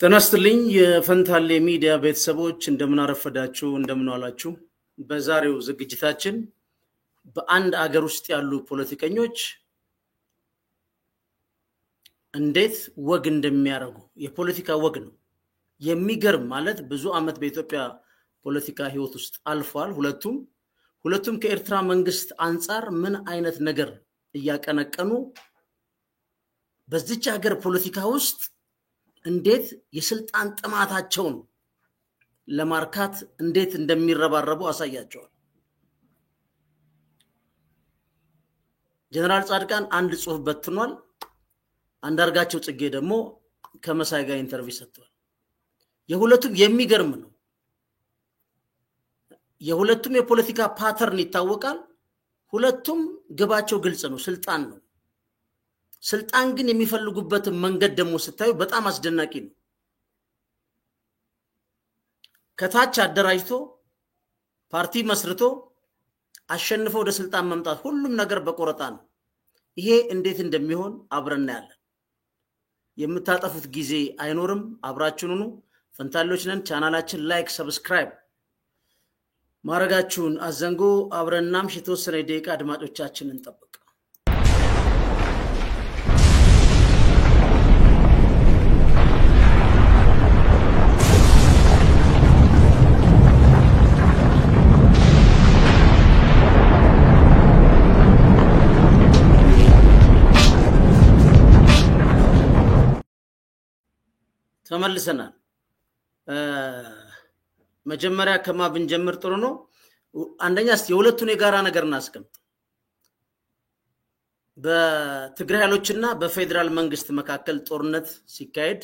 ተነስተልኝ የፈንታሌ ሚዲያ ቤተሰቦች እንደምን አረፈዳችሁ እንደምን ዋላችሁ። በዛሬው ዝግጅታችን በአንድ አገር ውስጥ ያሉ ፖለቲከኞች እንዴት ወግ እንደሚያረጉ የፖለቲካ ወግ ነው የሚገርም ማለት ብዙ አመት በኢትዮጵያ ፖለቲካ ህይወት ውስጥ አልፏል። ሁለቱም ከኤርትራ መንግስት አንፃር ምን አይነት ነገር እያቀነቀኑ በዚች ሀገር ፖለቲካ ውስጥ እንዴት የስልጣን ጥማታቸውን ለማርካት እንዴት እንደሚረባረቡ አሳያቸዋል። ጀነራል ጻድቃን አንድ ጽሁፍ በትኗል። አንዳርጋቸው ጽጌ ደግሞ ከመሳይ ጋር ኢንተርቪው ሰጥቷል። የሁለቱም የሚገርም ነው። የሁለቱም የፖለቲካ ፓተርን ይታወቃል። ሁለቱም ግባቸው ግልጽ ነው፣ ስልጣን ነው። ስልጣን ግን የሚፈልጉበት መንገድ ደግሞ ስታዩ በጣም አስደናቂ ነው። ከታች አደራጅቶ ፓርቲ መስርቶ አሸንፎ ወደ ስልጣን መምጣት ሁሉም ነገር በቆረጣ ነው። ይሄ እንዴት እንደሚሆን አብረን ያለን የምታጠፉት ጊዜ አይኖርም። አብራችሁን ሁኑ። ፈንታሌዎች ነን። ቻናላችን ላይክ ሰብስክራይብ ማረጋችሁን አዘንጉ። አብረናም የተወሰነ ደቂቃ አድማጮቻችንን እንጠብቅ። ተመልሰናል። መጀመሪያ ከማ ብንጀምር ጥሩ ነው። አንደኛ እስቲ የሁለቱን የጋራ ነገር እናስቀምጥ። በትግራይ ኃይሎችና በፌደራል መንግስት መካከል ጦርነት ሲካሄድ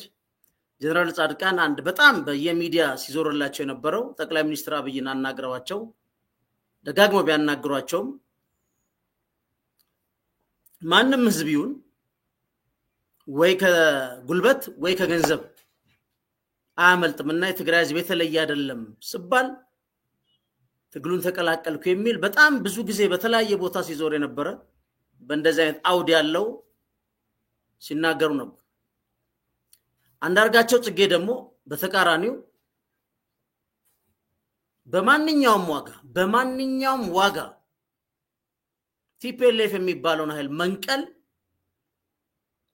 ጀነራል ጻድቃን አንድ በጣም በየሚዲያ ሲዞርላቸው የነበረው ጠቅላይ ሚኒስትር አብይን አናግረዋቸው ደጋግመው ቢያናግሯቸውም ማንም ህዝብ ይሁን ወይ ከጉልበት ወይ ከገንዘብ አመልጥምና የትግራይ ህዝብ የተለየ አይደለም ሲባል ትግሉን ተቀላቀልኩ የሚል በጣም ብዙ ጊዜ በተለያየ ቦታ ሲዞር የነበረ በእንደዚህ አይነት አውድ ያለው ሲናገሩ ነበር። አንዳርጋቸው ጽጌ ደግሞ በተቃራኒው በማንኛውም ዋጋ ቲፒኤልኤፍ የሚባለውን ኃይል መንቀል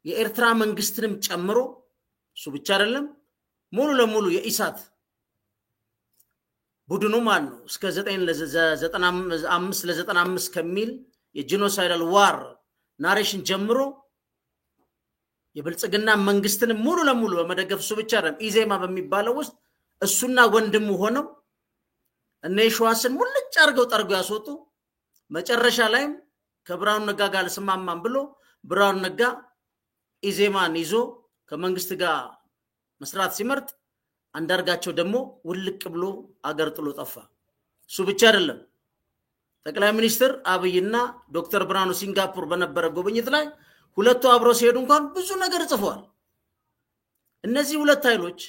የኤርትራ መንግስትንም ጨምሮ እሱ ብቻ አይደለም ሙሉ ለሙሉ የኢሳት ቡድኑ ማን ነው እስከ 995 ለ95 ከሚል የጂኖሳይዳል ዋር ናሬሽን ጀምሮ የብልጽግና መንግስትን ሙሉ ለሙሉ በመደገፍ እሱ ብቻ አይደለም ኢዜማ በሚባለው ውስጥ እሱና ወንድሙ ሆነው እነ ሸዋስን ሙልጭ አርገው ጠርገው ያስወጡ መጨረሻ ላይም ከብራውን ነጋ ጋር ለስማማም ብሎ ብራውን ነጋ ኢዜማን ይዞ ከመንግስት ጋር መስራት ሲመርጥ አንዳርጋቸው ደግሞ ውልቅ ብሎ አገር ጥሎ ጠፋ። እሱ ብቻ አይደለም ጠቅላይ ሚኒስትር አብይና ዶክተር ብርሃኑ ሲንጋፖር በነበረ ጉብኝት ላይ ሁለቱ አብረው ሲሄዱ እንኳን ብዙ ነገር ጽፈዋል። እነዚህ ሁለት ኃይሎች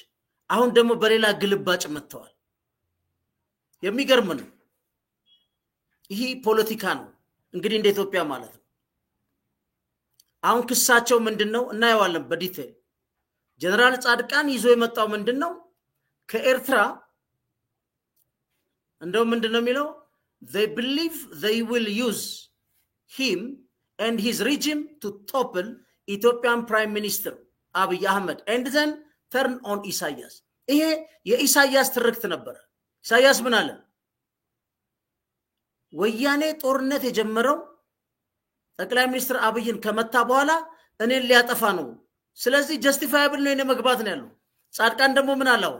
አሁን ደግሞ በሌላ ግልባጭ መጥተዋል። የሚገርም ነው። ይሄ ፖለቲካ ነው እንግዲህ እንደ ኢትዮጵያ ማለት ነው። አሁን ክሳቸው ምንድነው እናየዋለን በዲቴል። ጀነራል ጻድቃን ይዞ የመጣው ምንድነው ከኤርትራ እንደው ምንድነው የሚለው they believe they will use him and his regime to topple Ethiopian Prime Minister Abiy Ahmed and then turn on ኢሳያስ። ይሄ የኢሳያስ ትርክት ነበር። ኢሳያስ ምን አለ? ወያኔ ጦርነት የጀመረው ጠቅላይ ሚኒስትር አብይን ከመታ በኋላ እኔን ሊያጠፋ ነው፣ ስለዚህ ጀስቲፋያብል ነው የኔ መግባት ነው ያለው። ጻድቃን ደግሞ ምን አለው?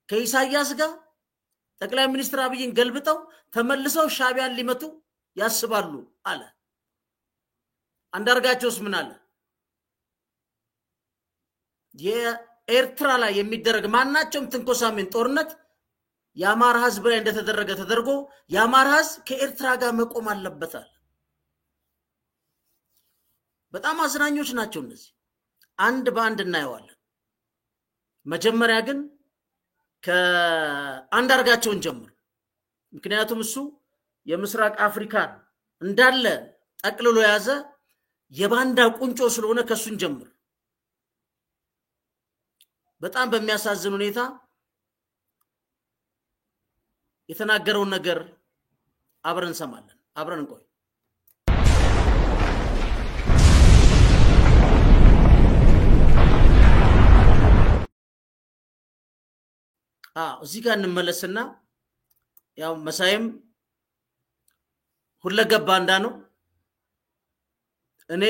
ከኢሳያስ ጋር ጠቅላይ ሚኒስትር አብይን ገልብጠው ተመልሰው ሻቢያን ሊመቱ ያስባሉ አለ። አንዳርጋቸውስ ምን አለ? የኤርትራ ላይ የሚደረግ ማናቸውም ትንኮሳምን ጦርነት የአማራ ህዝብ ላይ እንደተደረገ ተደርጎ የአማራ ህዝብ ከኤርትራ ጋር መቆም አለበት አለ። በጣም አዝናኞች ናቸው እነዚህ። አንድ በአንድ እናየዋለን። መጀመሪያ ግን ከአንዳርጋቸውን ጀምር። ምክንያቱም እሱ የምስራቅ አፍሪካን እንዳለ ጠቅልሎ ያዘ የባንዳ ቁንጮ ስለሆነ ከሱን ጀምር። በጣም በሚያሳዝን ሁኔታ የተናገረው ነገር አብረን ሰማለን አብረን እንቆይ እዚህ ጋር እንመለስና ያው መሳይም ሁለገባ እንዳነው እኔ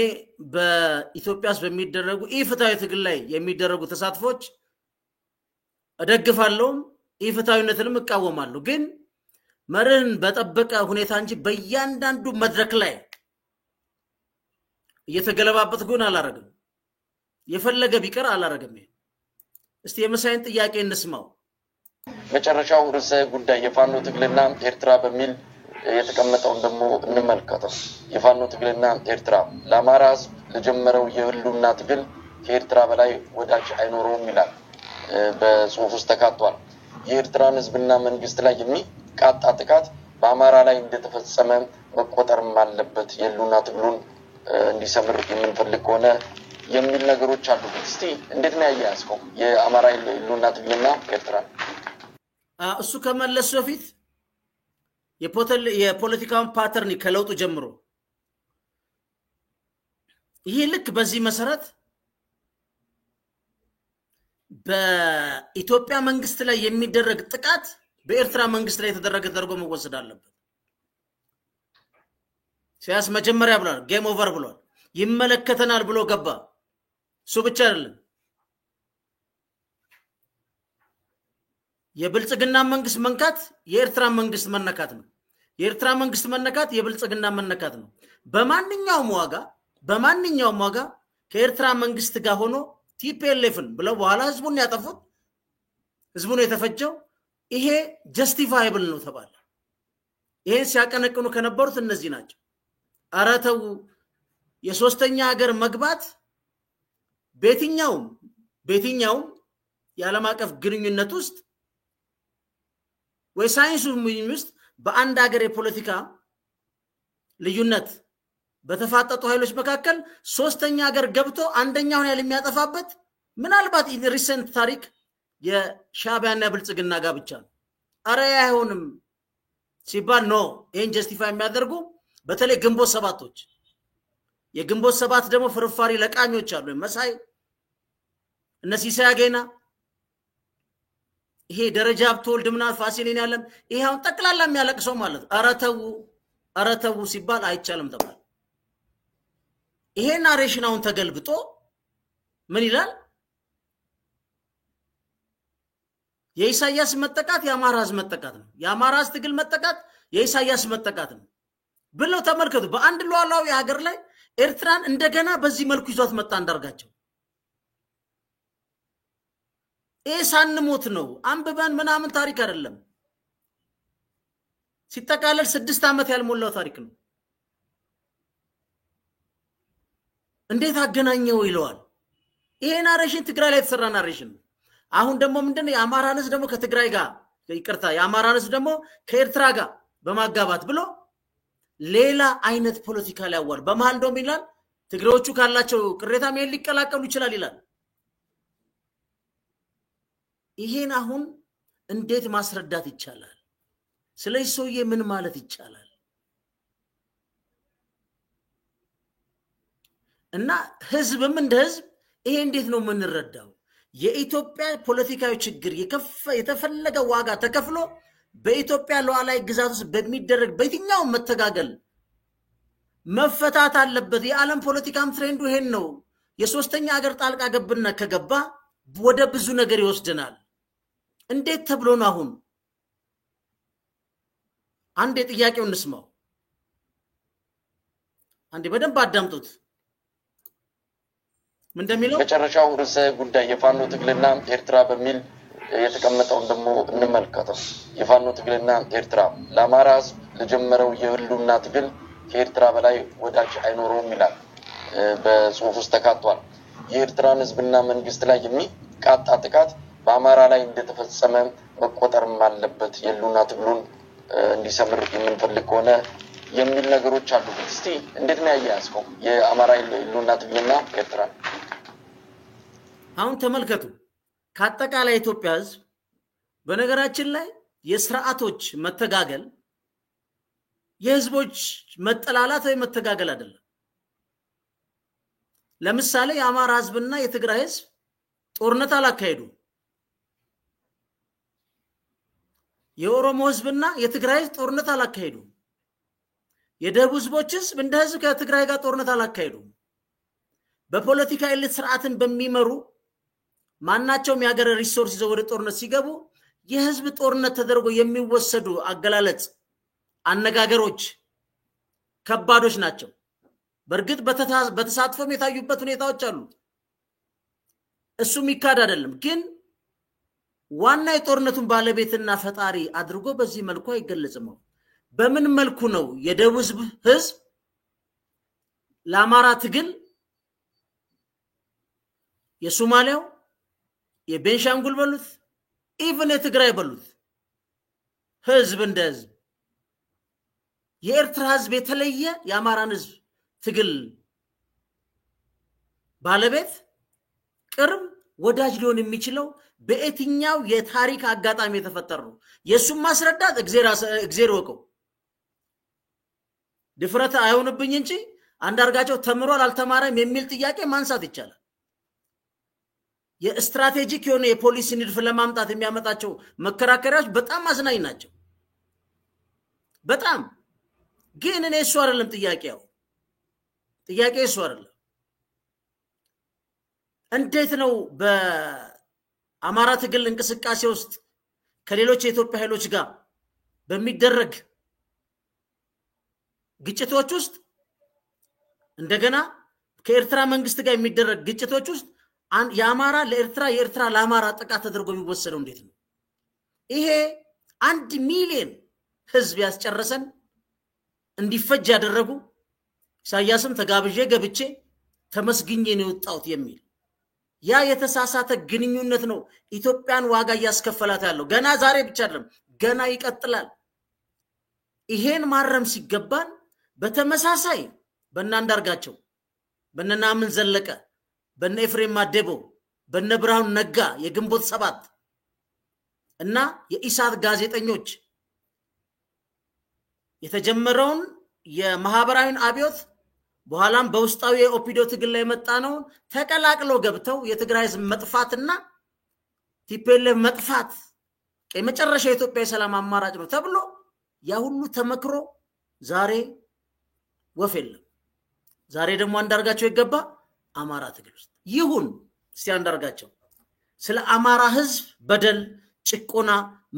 በኢትዮጵያስ በሚደረጉ ኢፍታዊ ትግል ላይ የሚደረጉ ተሳትፎች እደግፋለሁ ኢፍታዊነትንም እቃወማለሁ ግን መርህን በጠበቀ ሁኔታ እንጂ በእያንዳንዱ መድረክ ላይ እየተገለባበት ጎን አላረግም የፈለገ ቢቀር አላረግም እስቲ የመሳይን ጥያቄ እንስማው መጨረሻው ርዕሰ ጉዳይ የፋኖ ትግልና ኤርትራ በሚል የተቀመጠው ደግሞ እንመልከተው የፋኖ ትግልና ኤርትራ ለአማራ ህዝብ ለጀመረው የህልውና ትግል ከኤርትራ በላይ ወዳጅ አይኖርም ይላል በጽሁፍ ውስጥ ተካቷል የኤርትራን ህዝብና መንግስት ላይ የሚቃጣ ጥቃት በአማራ ላይ እንደተፈጸመ መቆጠርም አለበት የህልውና ትግሉን እንዲሰምር የምንፈልግ ሆነ የሚል ነገሮች አሉ እስቲ እንዴት ነው ያያስከው የአማራ ህልውና ትግልና ኤርትራ እሱ ከመለስ በፊት የፖለቲካውን ፓተርን ከለውጡ ጀምሮ ይሄ ልክ በዚህ መሰረት በኢትዮጵያ መንግስት ላይ የሚደረግ ጥቃት በኤርትራ መንግስት ላይ የተደረገ ተደርጎ መወሰድ አለበት ሲያስ መጀመሪያ ብሏል ጌም ኦቨር ብሏል ይመለከተናል ብሎ ገባ እሱ ብቻ አይደለም የብልጽግና መንግስት መንካት የኤርትራ መንግስት መነካት ነው የኤርትራ መንግስት መነካት የብልጽግና መነካት ነው በማንኛውም ዋጋ ከኤርትራ መንግስት ጋር ሆኖ ቲፒኤልኤፍን ብለው በኋላ ህዝቡን ያጠፉት ህዝቡን የተፈጀው ይሄ ጀስቲፋይብል ነው ተባለ ይሄን ሲያቀነቅኑ ከነበሩት እነዚህ ናቸው አራተው የሶስተኛ ሀገር መግባት ቤትኛው የዓለም አቀፍ ግንኙነት ውስጥ ወይ ሳይንሱ ውስጥ በአንድ ሀገር የፖለቲካ ልዩነት በተፋጠጡ ኃይሎች መካከል ሶስተኛ ሀገር ገብቶ አንደኛውን ያለ የሚያጠፋበት ምናልባት ሪሰንት ታሪክ የሻዕቢያና ብልጽግና ጋር ብቻ ነው አረ አይሆንም ሲባል ነው ይሄን ጀስቲፋይ የሚያደርጉ በተለይ ግንቦት ሰባቶች የግንቦት ሰባት ደግሞ ፍርፋሪ ለቃኞች አሉ መሳይ እነዚህ ሲያገና ይሄ ደረጃ አብቶልድ ምናምን ፋሲሊን ያለም ይሄው ጠቅላላ የሚያለቅሰው ማለት አረተው ሲባል አይቻልም ተባለ ይሄ ናሬሽናውን ተገልብጦ ምን ይላል የኢሳያስ መጠቃት የአማራዝ መጠቃት ነው የአማራዝ ትግል መጠቃት የኢሳያስ መጠቃት ነው ብለው ተመልከቱ በአንድ ሉዓላዊ ሀገር ላይ ኤርትራን እንደገና በዚህ መልኩ ይዟት መጣ አንዳርጋቸው ሳንሞት ነው አንብበን ምናምን ታሪክ አይደለም ሲተካለል 6 አመት ያልሞላው ታሪክ ነው እንዴት አገናኘው ይለዋል ይሄ ናሬሽን ትግራይ ላይ ተሰራ ናሬሽን አሁን ደግሞ ምንድነው የአማራንስ ደግሞ ከትግራይ ጋር ይቅርታ የአማራንስ ደግሞ ከኤርትራ ጋር በማጋባት ብሎ ሌላ አይነት ፖለቲካ ላይ ያዋል በመሃል እንደውም ይላል ትግሬዎቹ ካላቸው ቅሬታ ምን ሊቀላቀሉ ይችላል ይላል ይሄን አሁን እንዴት ማስረዳት ይቻላል ስለዚህ ሰውዬ ምን ማለት ይቻላል እና ህዝብም እንደ ህዝብ ይሄ እንዴት ነው የምንረዳው የኢትዮጵያ ፖለቲካዊ ችግር የተፈለገ ዋጋ ተከፍሎ በኢትዮጵያ ሉዓላዊ ግዛት ውስጥ በሚደረግ በየትኛው መተጋገል መፈታት አለበት የዓለም ፖለቲካም ትሬንዱ ይሄን ነው የሶስተኛ ሀገር ጣልቃ ገብነት ከገባ ወደ ብዙ ነገር ይወስደናል እንዴት ተብሎ ነው አሁን አንዴ ጥያቄውን እንስማው አንዴ በደንብ አዳምጡት ምን እንደሚለው መጨረሻው ርዕሰ ጉዳይ የፋኖ ትግልና ኤርትራ በሚል የተቀመጠው ደግሞ እንመልከተው የፋኖ ትግልና ኤርትራ ለአማራ ህዝብ ለጀመረው የህልውና ትግል ከኤርትራ በላይ ወዳጅ አይኖርም ይላል በጽሁፍ ውስጥ ተካቷል የኤርትራን ህዝብና መንግስት ላይ የሚቃጣ ጥቃት በአማራ ላይ እንደተፈጸመ መቆጠርም አለበት የህልውና ትግሉን እንዲሰምር የምንፈልግ ሆነ የሚል ነገሮች አሉ እስቲ እንዴት ነው ያያስከው የአማራ ህልውና ትግልና ኤርትራ አሁን ተመልከቱ ከአጠቃላይ ኢትዮጵያ ህዝብ በነገራችን ላይ የስርዓቶች መተጋገል የህዝቦች መጠላላት ወይ መተጋገል አይደለም። ለምሳሌ የአማራ ህዝብና የትግራይ ህዝብ ጦርነት አላካሄዱ። የኦሮሞ ህዝብና የትግራይ ህዝብ ጦርነት አላካሄዱ። የደቡብ ህዝቦች ህዝብ እንደ ህዝብ ከትግራይ ጋር ጦርነት አላካሄዱ። በፖለቲካ ኤሊት ስርዓትን በሚመሩ ማናቸውም የሀገር ሪሶርስ ይዘው ወደ ጦርነት ሲገቡ የህዝብ ጦርነት ተደርጎ የሚወሰዱ አገላለጽ አነጋገሮች ከባዶች ናቸው። በርግጥ በተሳትፎም የታዩበት ሁኔታዎች አሉ። እሱም ይካድ አይደለም። ግን ዋና የጦርነቱን ባለቤትና ፈጣሪ አድርጎ በዚህ መልኩ አይገለጽም። በምን መልኩ ነው የደቡብ ህዝብ ለአማራ ትግል የሶማሌው የቤንሻንጉል በሉት ኢቭን የትግራይ በሉት ህዝብ እንደ ህዝብ የኤርትራ ህዝብ የተለየ የአማራን ህዝብ ትግል ባለቤት ቅርብ ወዳጅ ሊሆን የሚችለው በእትኛው የታሪክ አጋጣሚ የተፈጠረው የሱም ማስረዳት እግዚአብሔር ወቀው ድፍረት አይሆንብኝ እንጂ አንዳርጋቸው ተምሯል አልተማረም የሚል ጥያቄ ማንሳት ይቻላል። የስትራቴጂክ የሆነ የፖሊሲ ንድፍ ለማምጣት የሚያመጣቸው መከራከሪያዎች በጣም አዝናኝ ናቸው። በጣም ግን እኔ እሱ አይደለም ጥያቄው እሱ አይደለም። እንዴት ነው በአማራ ትግል እንቅስቃሴ ውስጥ ከሌሎች የኢትዮጵያ ኃይሎች ጋር በሚደረግ ግጭቶች ውስጥ እንደገና ከኤርትራ መንግስት ጋር የሚደረግ ግጭቶች ውስጥ የአማራ ለኤርትራ የኤርትራ ለአማራ ጥቃት ተደርጎ የሚወሰደው እንዴት ነው? ይሄ 1 ሚሊዮን ህዝብ ያስጨረሰን እንዲፈጅ ያደረጉ ኢሳያስም ተጋብዤ ገብቼ ተመስግኜ ነው የወጣሁት የሚል ያ የተሳሳተ ግንኙነት ነው ኢትዮጵያን ዋጋ ያስከፈላት ያለው። ገና ዛሬ ብቻ አይደለም ገና ይቀጥላል። ይሄን ማረም ሲገባን በተመሳሳይ በእናንዳርጋቸው በእነናምን ዘለቀ በእነ ኤፍሬም ማዴቦ በእነ ብርሃኑ ነጋ የግንቦት 7 እና የኢሳት ጋዜጠኞች የተጀመረውን የማህበራዊ አብዮት በኋላም በውስጣዊ የኦፒዲዮ ትግል ላይ መጣ ነው ተቀላቅለው ገብተው የትግራይ ህዝብ መጥፋትና ቲፒኤልኤፍ መጥፋት የመጨረሻ የኢትዮጵያ ሰላም አማራጭ ነው ተብሎ ያ ሁሉ ተመክሮ ዛሬ ወፍ የለም። ዛሬ ደግሞ አንዳርጋቸው ይገባ አማራ ትግል ውስጥ ይሁን እስቲ አንዳርጋቸው ስለ አማራ ህዝብ በደል ጭቆና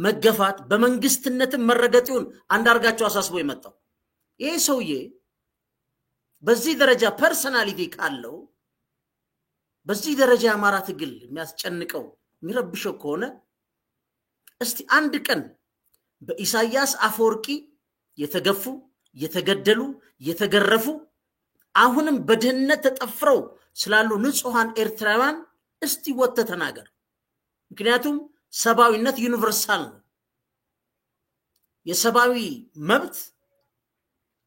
መገፋት በመንግስትነትም መረገጥ ይሁን አንዳርጋቸው አሳስቦ የመጣው ይሄ ሰውዬ በዚህ ደረጃ ፐርሰናሊቲ ካለው በዚህ ደረጃ አማራ ትግል የሚያስጨንቀው የሚረብሸው ከሆነ እስቲ አንድ ቀን በኢሳያስ አፈወርቂ የተገፉ የተገደሉ የተገረፉ አሁንም በድህነት ተጠፍረው ስላሉ ንጹሃን ኤርትራውያን እስቲ ወጥተ ተናገር። ምክንያቱም ሰባዊነት ዩኒቨርሳል ነው። የሰባዊ መብት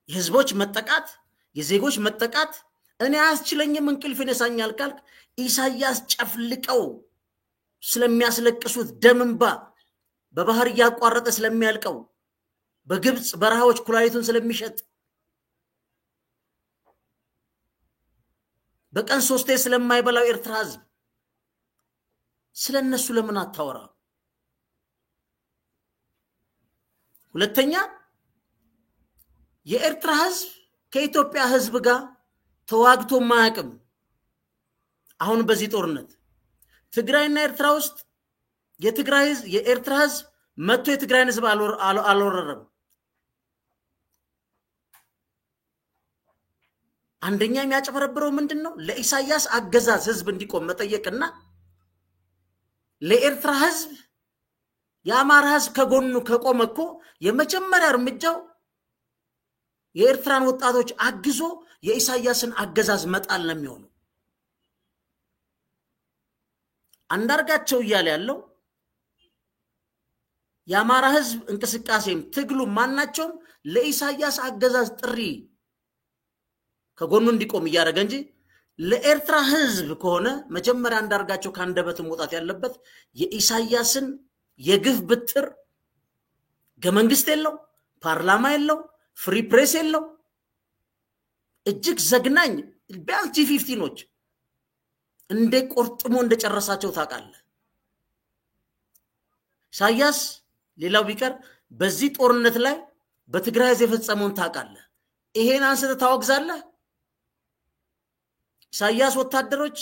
የህዝቦች መጠቃት የዜጎች መጠቃት እኔ አስችለኝም እንቅልፍ ይነሳኛል ካልክ ኢሳያስ ጨፍልቀው ስለሚያስለቅሱት ደምንባ በባህር ያቋረጠ ስለሚያልቀው በግብጽ በረሃዎች ኩላሊቱን ስለሚሸጥ በቀን 3 ስለማይበላው ኤርትራ ህዝብ ስለነሱ ለምን አታወራ? ሁለተኛ የኤርትራ ህዝብ ከኢትዮጵያ ህዝብ ጋር ተዋግቶ ማያቅም። አሁን በዚህ ጦርነት ትግራይና ኤርትራ ውስጥ የትግራይ ህዝብ የኤርትራ ህዝብ መጥቶ የትግራይን ህዝብ አልወረረም። አንደኛ የሚያጨፈረብረው ምንድነው? ለኢሳያስ አገዛዝ ህዝብ እንዲቆም መጠየቅና ለኤርትራ ህዝብ የአማራ ህዝብ ከጎኑ ከቆመኮ የመጀመሪያ እርምጃው የኤርትራን ወጣቶች አግዞ የኢሳያስን አገዛዝ መጣል ነው የሚሆነው። አንዳርጋቸው እያለ ያለው የአማራ ህዝብ እንቅስቃሴም ትግሉ ማናቸውም ለኢሳያስ አገዛዝ ጥሪ ከጎኑ እንዲቆም እያደረገ እንጂ ለኤርትራ ህዝብ ከሆነ መጀመሪያ አንዳርጋቸው ካንደበት መውጣት ያለበት የኢሳያስን የግፍ ብትር ገመንግስት የለው ፓርላማ የለው ፍሪ ፕሬስ የለው እጅግ ዘግናኝ ቢያንስ G15ኖች እንደ ቆርጥሞ እንደጨረሳቸው ታውቃለህ ኢሳያስ ሌላው ቢቀር በዚህ ጦርነት ላይ በትግራይ የፈጸመውን ታውቃለህ ይሄን አንስተ ታወግዛለህ ኢሳያስ ወታደሮች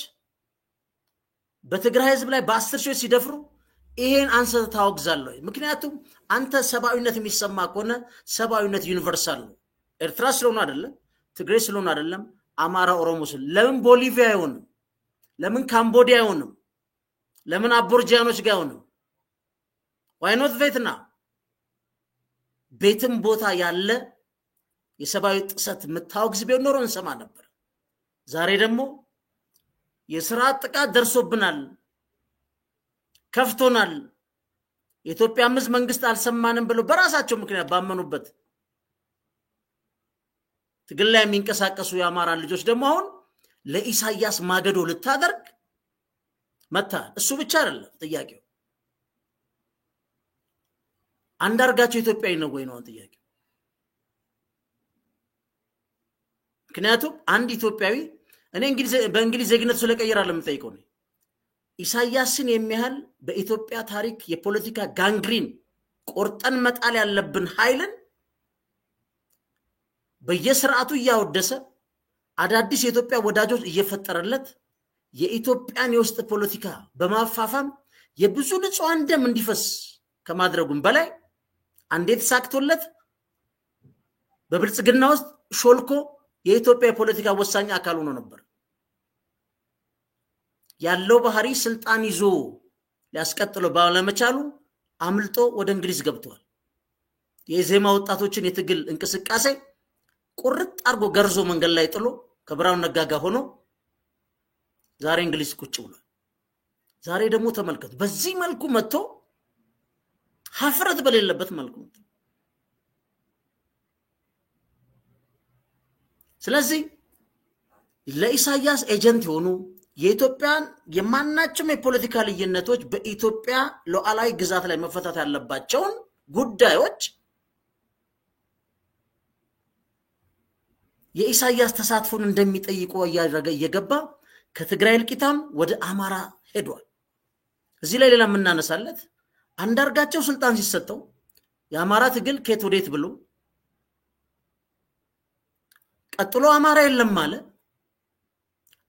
በትግራይ ህዝብ ላይ በ10 ሺህ ሲደፍሩ ይሄን አንስተ ታወግዛለህ ምክንያቱም አንተ ሰባዊነት የሚሰማ ከሆነ ሰባዊነት ዩኒቨርሳል ነው ኤርትራ ስለሆነ አይደለም ትግራይ ስለሆነ አይደለም አማራ ኦሮሞ ለምን ቦሊቪያ አይሆንም ለምን ካምቦዲያ አይሆንም ለምን አቦርጂያኖች ጋር አይሆንም why not ቬትናም ቤትም ቦታ ያለ የሰባዊ ጥሰት መታወግዝ ቢሆን ኖሮ እንሰማ ነበር ዛሬ ደግሞ የሥራ ጥቃት ደርሶብናል ከፍቶናል የኢትዮጵያ መንግስት አልሰማንም ብለው በራሳቸው ምክንያት ባመኑበት ትግል ላይ የሚንቀሳቀሱ የአማራን ልጆች ደግሞ አሁን ለኢሳያስ ማገዶ ልታደርግ መጣ እሱ ብቻ አይደለም ጥያቄው አንዳርጋቸው ኢትዮጵያዊ ነው ወይ ነው ጥያቄው ምክንያቱም አንድ ኢትዮጵያዊ እኔ በእንግሊዝ ዜግነት ስለቀየራለ የምጠይቀው ነው ኢሳያስን የሚያህል በኢትዮጵያ ታሪክ የፖለቲካ ጋንግሪን ቆርጠን መጣል ያለብን ኃይልን በየስርዓቱ ያወደሰ አዳዲስ የኢትዮጵያ ወዳጆች እየፈጠረለት የኢትዮጵያን የውስጥ ፖለቲካ በማፋፋም የብዙ ንጹሃን ደም እንዲፈስ ከማድረጉም በላይ አንዴት ሳክቶለት በብልጽግና ውስጥ ሾልኮ የኢትዮጵያ ፖለቲካ ወሳኝ አካል ሆኖ ነበር ያለው ባህሪ ስልጣን ይዞ ሊያስቀጥለው ባለመቻሉ አምልጦ ወደ እንግሊዝ ገብቷል የዜማ ወጣቶችን የትግል እንቅስቃሴ ቁርጥ አርጎ ገርዞ መንገድ ላይ ጥሎ ከብራውን ነጋጋ ሆኖ ዛሬ እንግሊዝ ቁጭ ብሏል ዛሬ ደግሞ ተመልከቱ በዚህ መልኩ መጥቶ ሀፍረት በሌለበት መልኩ ስለዚህ ለኢሳያስ ኤጀንት ሆኑ የኢትዮጵያን የማናቸውም የፖለቲካ ልዩነቶች በኢትዮጵያ ሉዓላዊ ግዛት ላይ መፈታት ያለባቸው ጉዳዮች የኢሳያስ ተሳትፎን እንደሚጠይቁ ያያረገ እየገባ ከትግራይ ልቂታም ወደ አማራ ሄዷል እዚህ ላይ ሌላ ምናነሳለት አንዳርጋቸው ስልጣን ሲሰጠው የአማራ ትግል ከየት ወዴት ብሎ ቀጥሎ አማራ የለም ማለት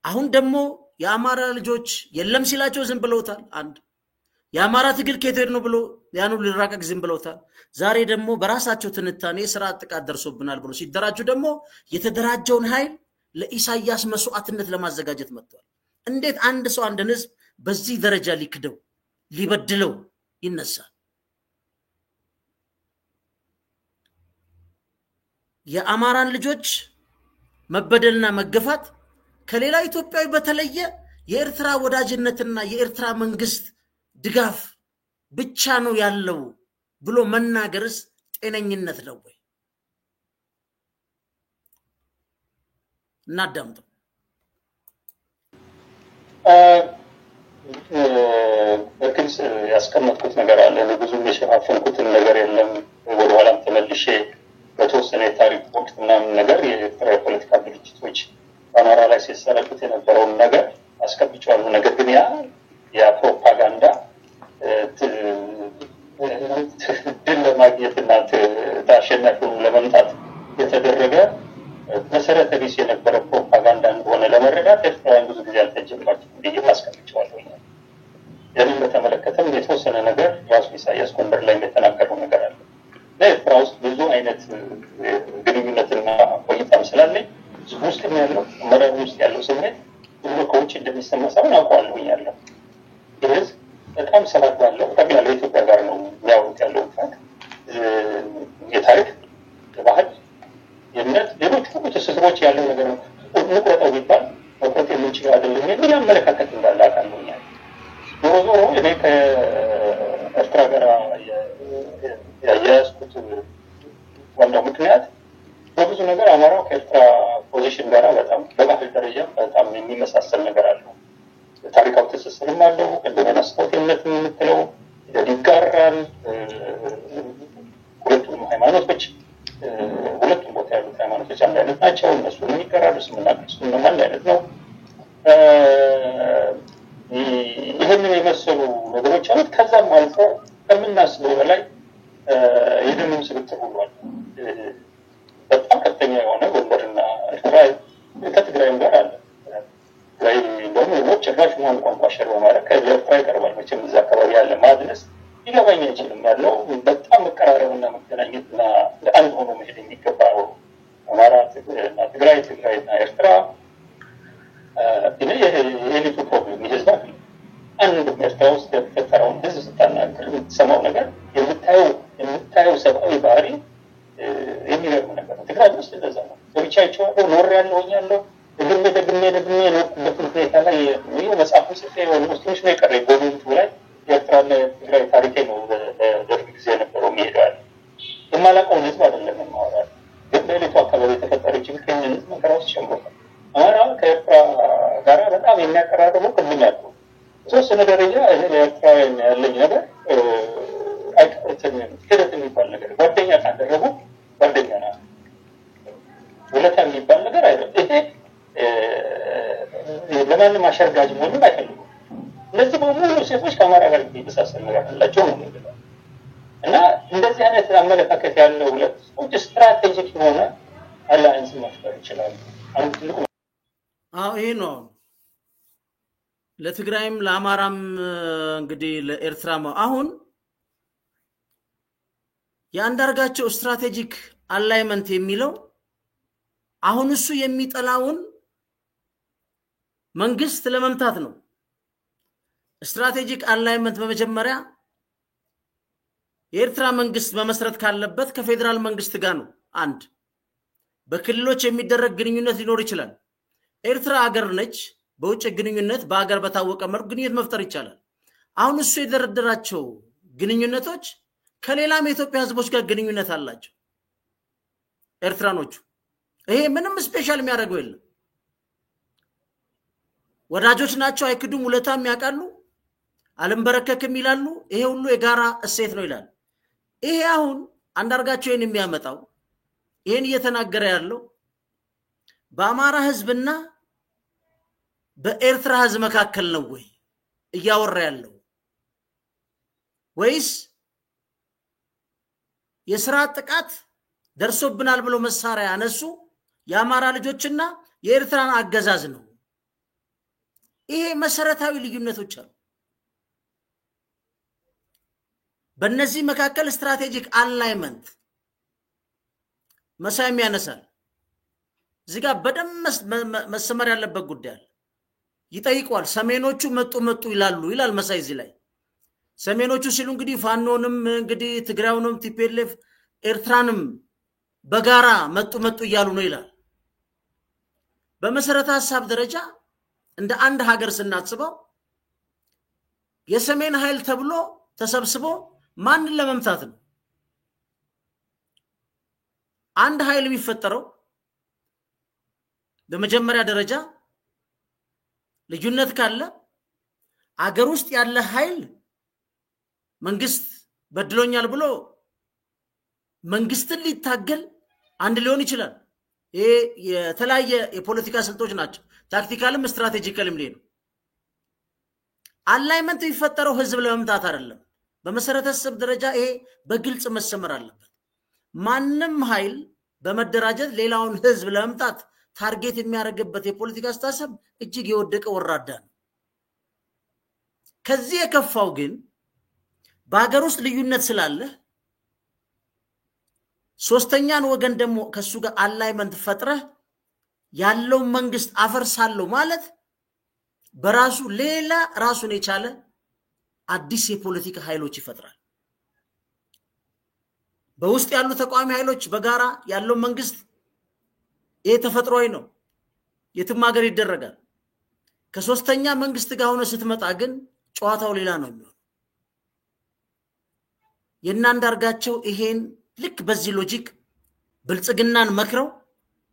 አሁን ደግሞ የአማራ ልጆች የለም ሲላቸው ዝም ብለውታል አንድ የአማራ ትግል ከየት ሄድ ነው ብሎ ያኑ ሊራቀቅ ዝም ብለውታል ዛሬ ደግሞ በራሳቸው ትንታኔ ስራ ጥቃት ደርሶብናል ብሎ ሲደራጁ ደግሞ የተደራጀውን ኃይል ለኢሳያስ መስዋዕትነት ለማዘጋጀት መጥቷል እንዴት አንድ ሰው አንድ ህዝብ በዚህ ደረጃ ሊክደው ሊበድለው ይነሳል የአማራን ልጆች መበደልና መገፋት ከሌላ ኢትዮጵያዊ በተለየ የኤርትራ ወዳጅነትና የኤርትራ መንግስት ድጋፍ ብቻ ነው ያለው ብሎ መናገርስ ጤነኝነት ነው ወይ እናዳምጡ በግልጽ ያስቀመጥኩት ነገር አለ ብዙ የሸፋፈንኩት ነገር የለም ወደ ኋላም ተመልሼ በተወሰነ ታሪክ ወቅት ምናምን ነገር የኤርትራ የፖለቲካ ድርጅቶች በአማራ ላይ ሲሰራጩት የነበረውን ነገር አስቀምጫለሁ ነገር ግን ያ ፕሮፓጋንዳ ድል ለማግኘትና ታሸናፊውን ለመምጣት የተደረገ መሰረተ ቢስ የነበረ ፕሮፓጋንዳ እንደሆነ ለመረዳት ኤርትራውያን ብዙ ጊዜ አልተጀመራቸው ብዬ አስቀምጫለሁ ያንን በተመለከተም የተወሰነ ነገር ራሱ ኢሳያስ ጎንደር ላይ የተናገረው ነገር አለ ለኤርትራ ውስጥ ብዙ አይነት ግንኙነትና ቆይታም ስላለኝ ውስጥ ያለው አመራር ውስጥ ያለው ስሜት ሁሉ ከውጭ እንደሚሰማ ሳይሆን አውቀዋለሁ ያለው ይሄስ በጣም ሰላም ባለው ጠቅላላ ኢትዮጵያ ጋር ነው የሚያወሩት ያለው ፋክት የታሪክ ባህል የእምነት ሌሎች ሁሉ ተስስቦች ያለው ነገር ነው ንቆጠው ቢባል መቆጠው የምንችለው አይደለም የሚል አመለካከት እንዳለ አውቃለሁ ዞሮ እኔ ከኤርትራ ጋር ያያዝኩት ዋናው ምክንያት በብዙ ነገር አማራው ከኤርትራ ፖዚሽን ጋር በጣም በባህል ደረጃ በጣም የሚመ ይቀራል። ሁለቱም ሃይማኖቶች ሁለቱም ቦታ ያሉት ሃይማኖቶች አንድ አይነት ናቸው። እነሱንም ይቀራሉ። ስምና ክርስትናም አንድ አይነት ነው። ይህንን የመሰሉ ነገሮች አሉት። ከዛም አልፎ ከምናስበው በላይ የደምም ስብጥር ሆኗል። በጣም ከፍተኛ የሆነ ጎንደርና ኤርትራ ከትግራይም ጋር አለ። ትግራይ እንደውም ሌሎች ጭራሽ መሆን ቋንቋ ሸር በማድረግ ከኤርትራ ይቀርባል። መቼም እዛ አካባቢ ያለ ማድነስ ሊገባኝ አይችልም። ያለው በጣም መቀራረብና መገናኘትና አንድ ሆኖ መሄድ የሚገባው አማራ እና ትግራይ፣ ትግራይና ኤርትራ የኤሊቱ ፕሮብሌም የህዝብ አይደለም። አንድ ኤርትራ ውስጥ የተፈጠረውን ህዝብ ስታናገር የምትሰማው ነገር የምታየው ሰብአዊ ባህሪ የሚገርም ነገር ነው። ትግራይ ውስጥ እንደዛ ነው። በብቻቸው ኖር ያለው ደግሜ የኖርኩበት ሁኔታ ላይ ይህ መጽሐፍ ጽፌ ትንሽ ነው የቀረኝ። ጎብኝቱ ላይ የኤርትራና የትግራይ ታሪኬ ነው በደርግ ጊዜ የነበረው የሚሄደዋል። የማላውቀውን ህዝብ አይደለም የማወራው፣ ግን በኤሊቱ አካባቢ የተፈጠረ ችግር ከእኛን ህዝብ መከራ ውስጥ ጨምሮታል። አማራ ከኤርትራ ጋር በጣም የሚያቀራርበው ቅድም ያልኩህ በተወሰነ ደረጃ ይሄ ለኤርትራ ያለኝ ነገር ክህደት የሚባል ነገር ጓደኛ ካደረጉ ጓደኛ ና ውለታ የሚባል ነገር አይደለም። ይሄ ለማንም አሸርጋጅ መሆኑን አይፈልጉም። እነዚህ በሙሉ ሴቶች ከአማራ ጋር የሚመሳሰል ነገር አላቸው ነው የሚለው እና እንደዚህ አይነት አመለካከት ያለው ሁለት ሰዎች ስትራቴጂክ የሆነ አላያንስ መፍጠር ይችላሉ። አንዱ ትልቁ ይሄ ነው። ለትግራይም ለአማራም እንግዲህ ለኤርትራም አሁን የአንዳርጋቸው ስትራቴጂክ አላይመንት የሚለው አሁን እሱ የሚጠላውን መንግስት ለመምታት ነው። ስትራቴጂክ አላይመንት በመጀመሪያ የኤርትራ መንግስት መመስረት ካለበት ከፌደራል መንግስት ጋር ነው። አንድ በክልሎች የሚደረግ ግንኙነት ሊኖር ይችላል። ኤርትራ ሀገር ነች። በውጭ ግንኙነት በአገር በታወቀ መልኩ ግንኙነት መፍጠር ይቻላል። አሁን እሱ የደረደራቸው ግንኙነቶች ከሌላም የኢትዮጵያ ህዝቦች ጋር ግንኙነት አላቸው ኤርትራኖቹ። ይሄ ምንም ስፔሻል የሚያደርገው የለም። ወዳጆች ናቸው፣ አይክዱም፣ ውለታም ያውቃሉ፣ አልንበረከክም ይላሉ። ይሄ ሁሉ የጋራ እሴት ነው ይላል። ይሄ አሁን አንዳርጋቸው ይሄን የሚያመጣው ይሄን እየተናገረ ያለው በአማራ ህዝብና በኤርትራ ህዝብ መካከል ነው ወይ እያወራ ያለው? ወይስ የሥራ ጥቃት ደርሶብናል ብሎ መሳሪያ ያነሱ የአማራ ልጆችና የኤርትራን አገዛዝ ነው? ይሄ መሰረታዊ ልዩነቶች አሉ። በእነዚህ መካከል ስትራቴጂክ አላይመንት መሳይም ያነሳል። እዚህ ጋር በደም መሰመር ያለበት ጉዳይ አለ። ይጠይቋል። ሰሜኖቹ መጡ ይላል መሳይ። እዚህ ላይ ሰሜኖቹ ሲሉ እንግዲህ ፋኖንም እንግዲህ ትግራዩንም ቲፒኤልኤፍ ኤርትራንም በጋራ መጡ እያሉ ነው ይላል። በመሰረተ ሐሳብ ደረጃ እንደ አንድ ሀገር ስናስበው የሰሜን ኃይል ተብሎ ተሰብስቦ ማንን ለመምታት ነው? አንድ ኃይል የሚፈጠረው በመጀመሪያ ደረጃ ልዩነት ካለ አገር ውስጥ ያለ ኃይል መንግስት በድሎኛል ብሎ መንግስትን ሊታገል አንድ ሊሆን ይችላል። ይሄ የተለያየ የፖለቲካ ስልቶች ናቸው። ታክቲካልም ስትራቴጂካልም ሊሆን አላይመንት የሚፈጠረው ህዝብ ለመምታት አይደለም። በመሰረተ ሐሳብ ደረጃ ይሄ በግልጽ መሰመር አለበት። ማንም ኃይል በመደራጀት ሌላውን ህዝብ ለመምታት ታርጌት የሚያደርግበት የፖለቲካ አስተሳሰብ እጅግ የወደቀ ወራዳ ነው። ከዚህ የከፋው ግን በአገር ውስጥ ልዩነት ስላለ ሶስተኛን ወገን ደግሞ ከሱ ጋር አላይመንት ፈጥረህ ያለው መንግስት አፈርሳለሁ ማለት በራሱ ሌላ ራሱን የቻለ አዲስ የፖለቲካ ኃይሎች ይፈጥራል። በውስጥ ያሉ ተቋሚ ኃይሎች በጋራ ያለው መንግስት ይሄ ተፈጥሯዊ ነው፣ የትም ሀገር ይደረጋል። ከሶስተኛ መንግስት ጋር ሆነ ስትመጣ ግን ጨዋታው ሌላ ነው የሚሆነው። የእናንዳርጋቸው ይሄን ልክ በዚህ ሎጂክ ብልጽግናን መክረው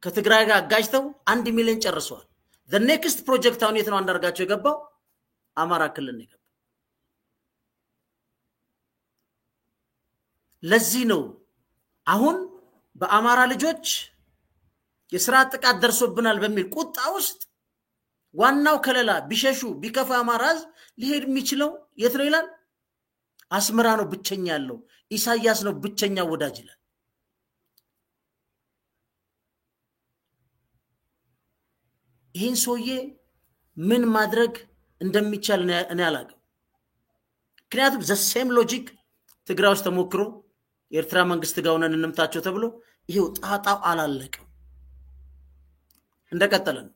ከትግራይ ጋር አጋጅተው 1 ሚሊዮን ጨርሰዋል። the next project አሁን የት ነው አንዳርጋቸው የገባው? አማራ ክልል ነው የገባው። ለዚህ ነው አሁን በአማራ ልጆች የሥራ ጥቃት ደርሶብናል በሚል ቁጣ ውስጥ ዋናው ከለላ ቢሸሹ ቢከፋ አማራ ህዝብ ሊሄድ የሚችለው የት ነው ይላል? አስመራ ነው ብቸኛ ያለው፣ ኢሳያስ ነው ብቸኛ ወዳጅ ይላል። ይህን ሰውዬ ምን ማድረግ እንደሚቻል እኔ አላውቅም። ምክንያቱም ዘሴም ሎጂክ ትግራይ ውስጥ ተሞክሮ የኤርትራ መንግስት ጋር ሆነን እንምታቸው ተብሎ ይሄው ጣጣው አላለቀም፣ እንደቀጠለ ነው።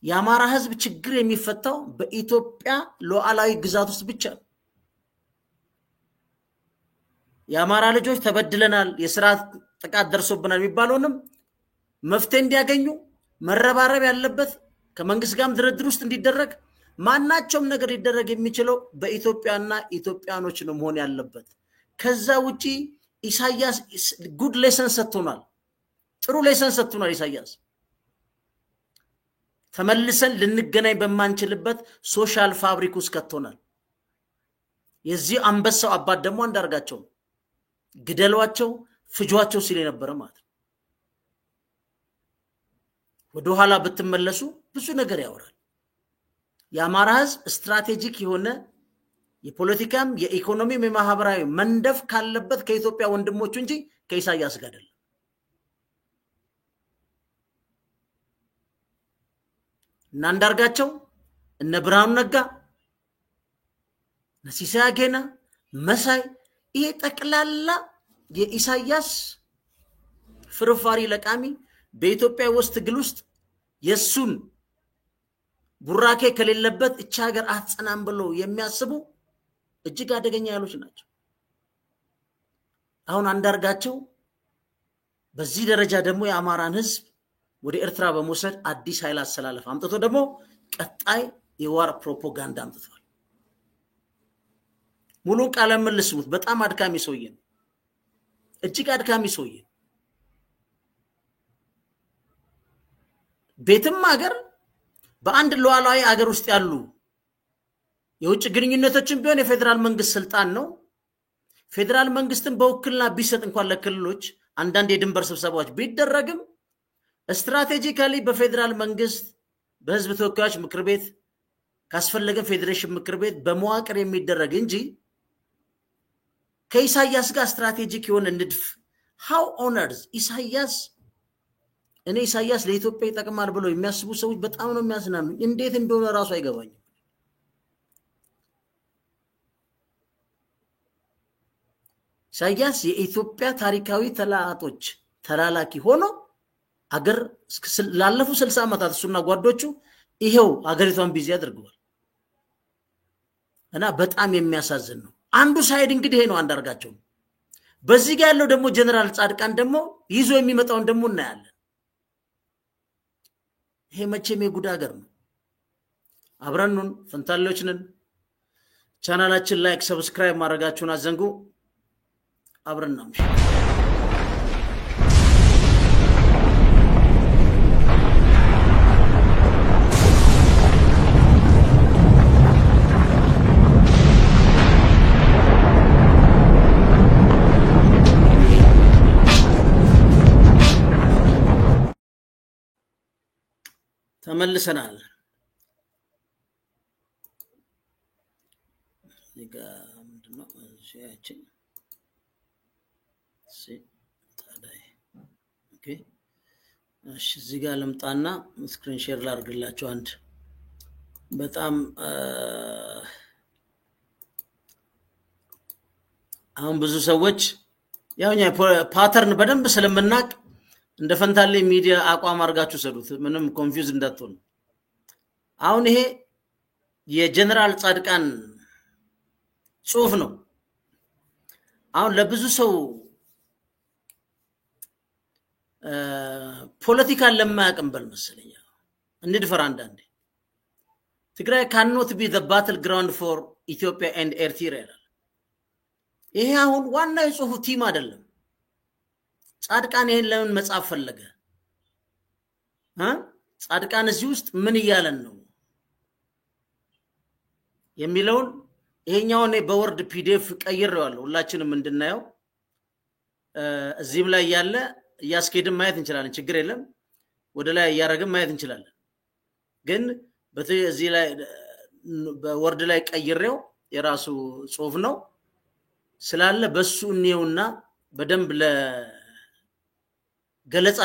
የአማራ ህዝብ ችግር የሚፈታው በኢትዮጵያ ሉዓላዊ ግዛት ውስጥ ብቻ ነው። የአማራ ልጆች ተበድለናል፣ የሥራ ጥቃት ደርሶብናል የሚባለውንም መፍትሄ እንዲያገኙ መረባረብ ያለበት ከመንግስት ጋርም ድርድር ውስጥ እንዲደረግ ማናቸውም ነገር ሊደረግ የሚችለው በኢትዮጵያና ኢትዮጵያኖች ነው መሆን ያለበት። ከዛ ውጪ ኢሳያስ ጉድ ሌሰን ሰጥቶናል፣ ጥሩ ሌሰን ሰጥቶናል። ኢሳያስ ተመልሰን ልንገናኝ በማንችልበት ሶሻል ፋብሪክ ውስጥ ከቶናል። የዚህ አንበሳው አባት ደግሞ አንዳርጋቸው ግደሏቸው ፍጇቸው ሲል የነበረ ማለት ነው። ወደ ኋላ ብትመለሱ ብዙ ነገር ያወራል። የአማራ ህዝብ ስትራቴጂክ የሆነ የፖለቲካም የኢኮኖሚም የማህበራዊ መንደፍ ካለበት ከኢትዮጵያ ወንድሞቹ እንጂ ከኢሳያስ ጋር አይደለም። እና አንዳርጋቸው እነ ብርሃኑ ነጋ ነሲሳ ገና መሳይ ይሄ ጠቅላላ የኢሳያስ ፍርፋሪ ለቃሚ በኢትዮጵያ ውስጥ ትግል ውስጥ የሱን ቡራኬ ከሌለበት እቻ ሀገር አትጸናም ብሎ የሚያስቡ እጅግ አደገኛ ያሉት ናቸው። አሁን አንዳርጋቸው በዚህ ደረጃ ደግሞ የአማራን ህዝብ ወደ ኤርትራ በመውሰድ አዲስ ኃይል አሰላለፍ አምጥቶ ደግሞ ቀጣይ የዋር ፕሮፓጋንዳ አምጥቷል። ሙሉ ቃለ መልስሙት። በጣም አድካሚ ሰውዬ ነው፣ እጅግ አድካሚ ሰውዬ። ቤትም ሀገር በአንድ ሉዓላዊ ሀገር ውስጥ ያሉ የውጭ ግንኙነቶችን ቢሆን የፌደራል መንግስት ስልጣን ነው። ፌደራል መንግስትን በውክልና ቢሰጥ እንኳን ለክልሎች አንዳንድ የድንበር ስብሰባዎች ቢደረግም ስትራቴጂካሊ በፌደራል መንግስት በህዝብ ተወካዮች ምክር ቤት ካስፈለገ ፌዴሬሽን ምክር ቤት በመዋቅር የሚደረግ እንጂ ከኢሳያስ ጋር ስትራቴጂክ የሆነ ንድፍ how honors ኢሳያስ እኔ ኢሳያስ ለኢትዮጵያ ይጠቅማል ብለው የሚያስቡ ሰዎች በጣም ነው የሚያስናኑ። እንዴት እንደሆነ ራሱ አይገባኝም። ኢሳያስ የኢትዮጵያ ታሪካዊ ተላላጦች ተላላኪ ሆኖ አገር ላለፉ 60 ዓመታት እሱና ጓዶቹ ይሄው አገሪቷን ቢዚ አድርገዋል። እና በጣም የሚያሳዝን ነው። አንዱ ሳይድ እንግዲህ ነው አንዳርጋቸው። በዚህ ጋር ያለው ደግሞ ጀነራል ጻድቃን ደግሞ ይዞ የሚመጣውን ደግሞ እናያለን። ይሄ መቼም የጉድ ሀገር ነው። አብረኑን ፈንታሌዎች ነን። ቻናላችን ላይክ ሰብስክራይብ ማድረጋችሁን አዘንጉ። አብረን ነው ተመልሰናል። ይጋ ምንድነው እሺ ታዲያ ኦኬ እሺ እዚህ ጋር ልምጣና ስክሪን ሼር ላድርግላችሁ። አንድ በጣም አሁን ብዙ ሰዎች ያውኛ ፓተርን በደንብ ስለምናቅ እንደ ፈንታሌ ሚዲያ አቋም አርጋችሁ ሰዱት፣ ምንም ኮንፊውዝ እንዳትሆኑ። አሁን ይሄ የጀነራል ጻድቃን ጽሁፍ ነው። አሁን ለብዙ ሰው ፖለቲካን ለማያውቅም በል መሰለኝ እንድፈራ አንዳንዴ ትግራይ cannot be the battleground for Ethiopia and Eritrea ይላል። ይሄ አሁን ዋና የጽሁፉ ቲም አይደለም። ጻድቃን ይሄን ለምን መጻፍ ፈለገ? ጻድቃን እዚህ ውስጥ ምን ይያለን ነው የሚለውን ይሄኛው ነው በወርድ ፒዲኤፍ ቀይሬዋለሁ ሁላችንም እንድናየው። እዚህም ላይ ያለ ያስኬድም ማየት እንችላለን ችግር የለም ወደ ላይ ያረጋግም ማየት እንችላለን ግን በዚህ ላይ በወርድ ላይ ቀይሬው የራሱ ጽሁፍ ነው ስላለ በሱ እንየውና በደንብ ለገለጻ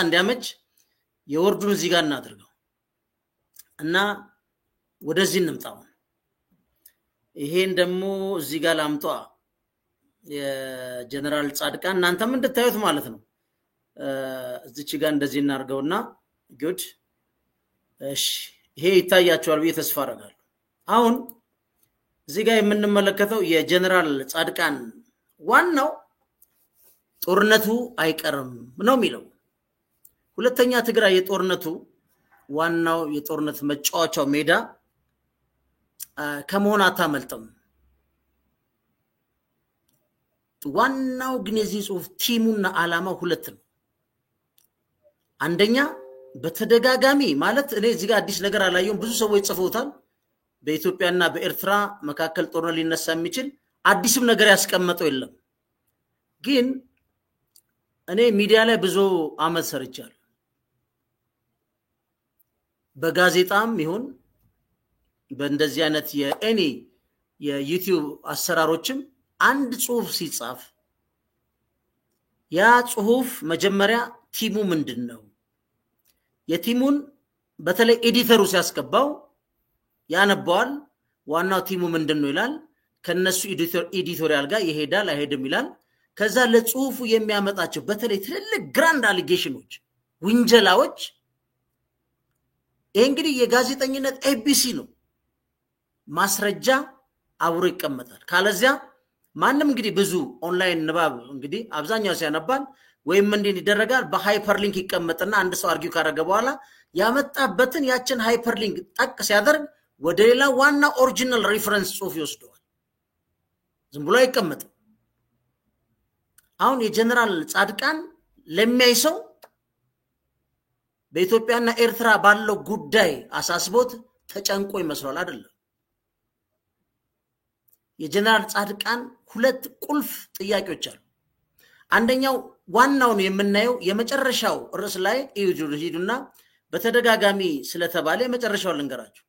እንዲያመች የወርዱን እዚህ ጋር እናድርገው እና ወደዚህ እንምጣው ይሄን ደግሞ እዚህ ጋር ላምጣ የጀነራል ጻድቃን እናንተም እንድታዩት ማለት ነው እዚች ጋር እንደዚህ እናርገውና ጉድ እሺ ይሄ ይታያችኋል ብዬ ተስፋ አደርጋለሁ አሁን እዚህ ጋር የምንመለከተው የጀነራል ጻድቃን ዋናው ጦርነቱ አይቀርም ነው የሚለው ሁለተኛ ትግራይ የጦርነቱ ዋናው የጦርነት መጫወቻው ሜዳ ከመሆን አታመልጥም ዋናው ግን የዚህ ጽሁፍ ቲሙና ዓላማው ሁለት ነው አንደኛ በተደጋጋሚ ማለት እኔ እዚህ ጋር አዲስ ነገር አላየሁም ብዙ ሰዎች ጽፈውታል በኢትዮጵያና በኤርትራ መካከል ጦርነት ሊነሳ የሚችል አዲስም ነገር ያስቀመጠው የለም ግን እኔ ሚዲያ ላይ ብዙ አመት ሰርቻለሁ በጋዜጣም ይሁን በእንደዚህ አይነት የኤኒ የዩቲዩብ አሰራሮችም አንድ ጽሁፍ ሲጻፍ ያ ጽሁፍ መጀመሪያ ቲሙ ምንድነው የቲሙን በተለይ ኤዲተሩ ሲያስቀባው ያነባዋል ዋናው ቲሙ ምንድነው ይላል ከነሱ ኤዲቶሪያል ጋር ይሄዳል አይሄድም ይላል ከዛ ለጽሁፉ የሚያመጣቸው በተለይ ትልልቅ ግራንድ አሊጌሽኖች ወንጀላዎች ይሄ እንግዲህ የጋዜጠኝነት ኤቢሲ ነው ማስረጃ አብሮ ይቀመጣል ካለዚያ ማንንም እንግዲህ ብዙ ኦንላይን ንባብ እንግዲህ አብዛኛው ሲያነባል ወይም እንዴት ይደረጋል በሃይፐርሊንክ ይቀመጥና አንድ ሰው አርጊው ካረገ በኋላ ያመጣበትን ያችን ሃይፐርሊንክ ጠቅ ሲያደርግ ወደ ሌላ ዋና ኦሪጂናል ሪፈረንስ ጽሁፍ ይወስደዋል ዝም ብሎ አይቀመጥም አሁን የጀነራል ጻድቃን ለሚያይ ሰው በኢትዮጵያና ኤርትራ ባለው ጉዳይ አሳስቦት ተጨንቆ ይመስላል አይደለም የጀነራል ጻድቃን ሁለት ቁልፍ ጥያቄዎች አሉ አንደኛው ዋናው ነው የምናየው የመጨረሻው ርዕስ ላይ ሂዱና በተደጋጋሚ ስለተባለ የመጨረሻው ልንገራችሁ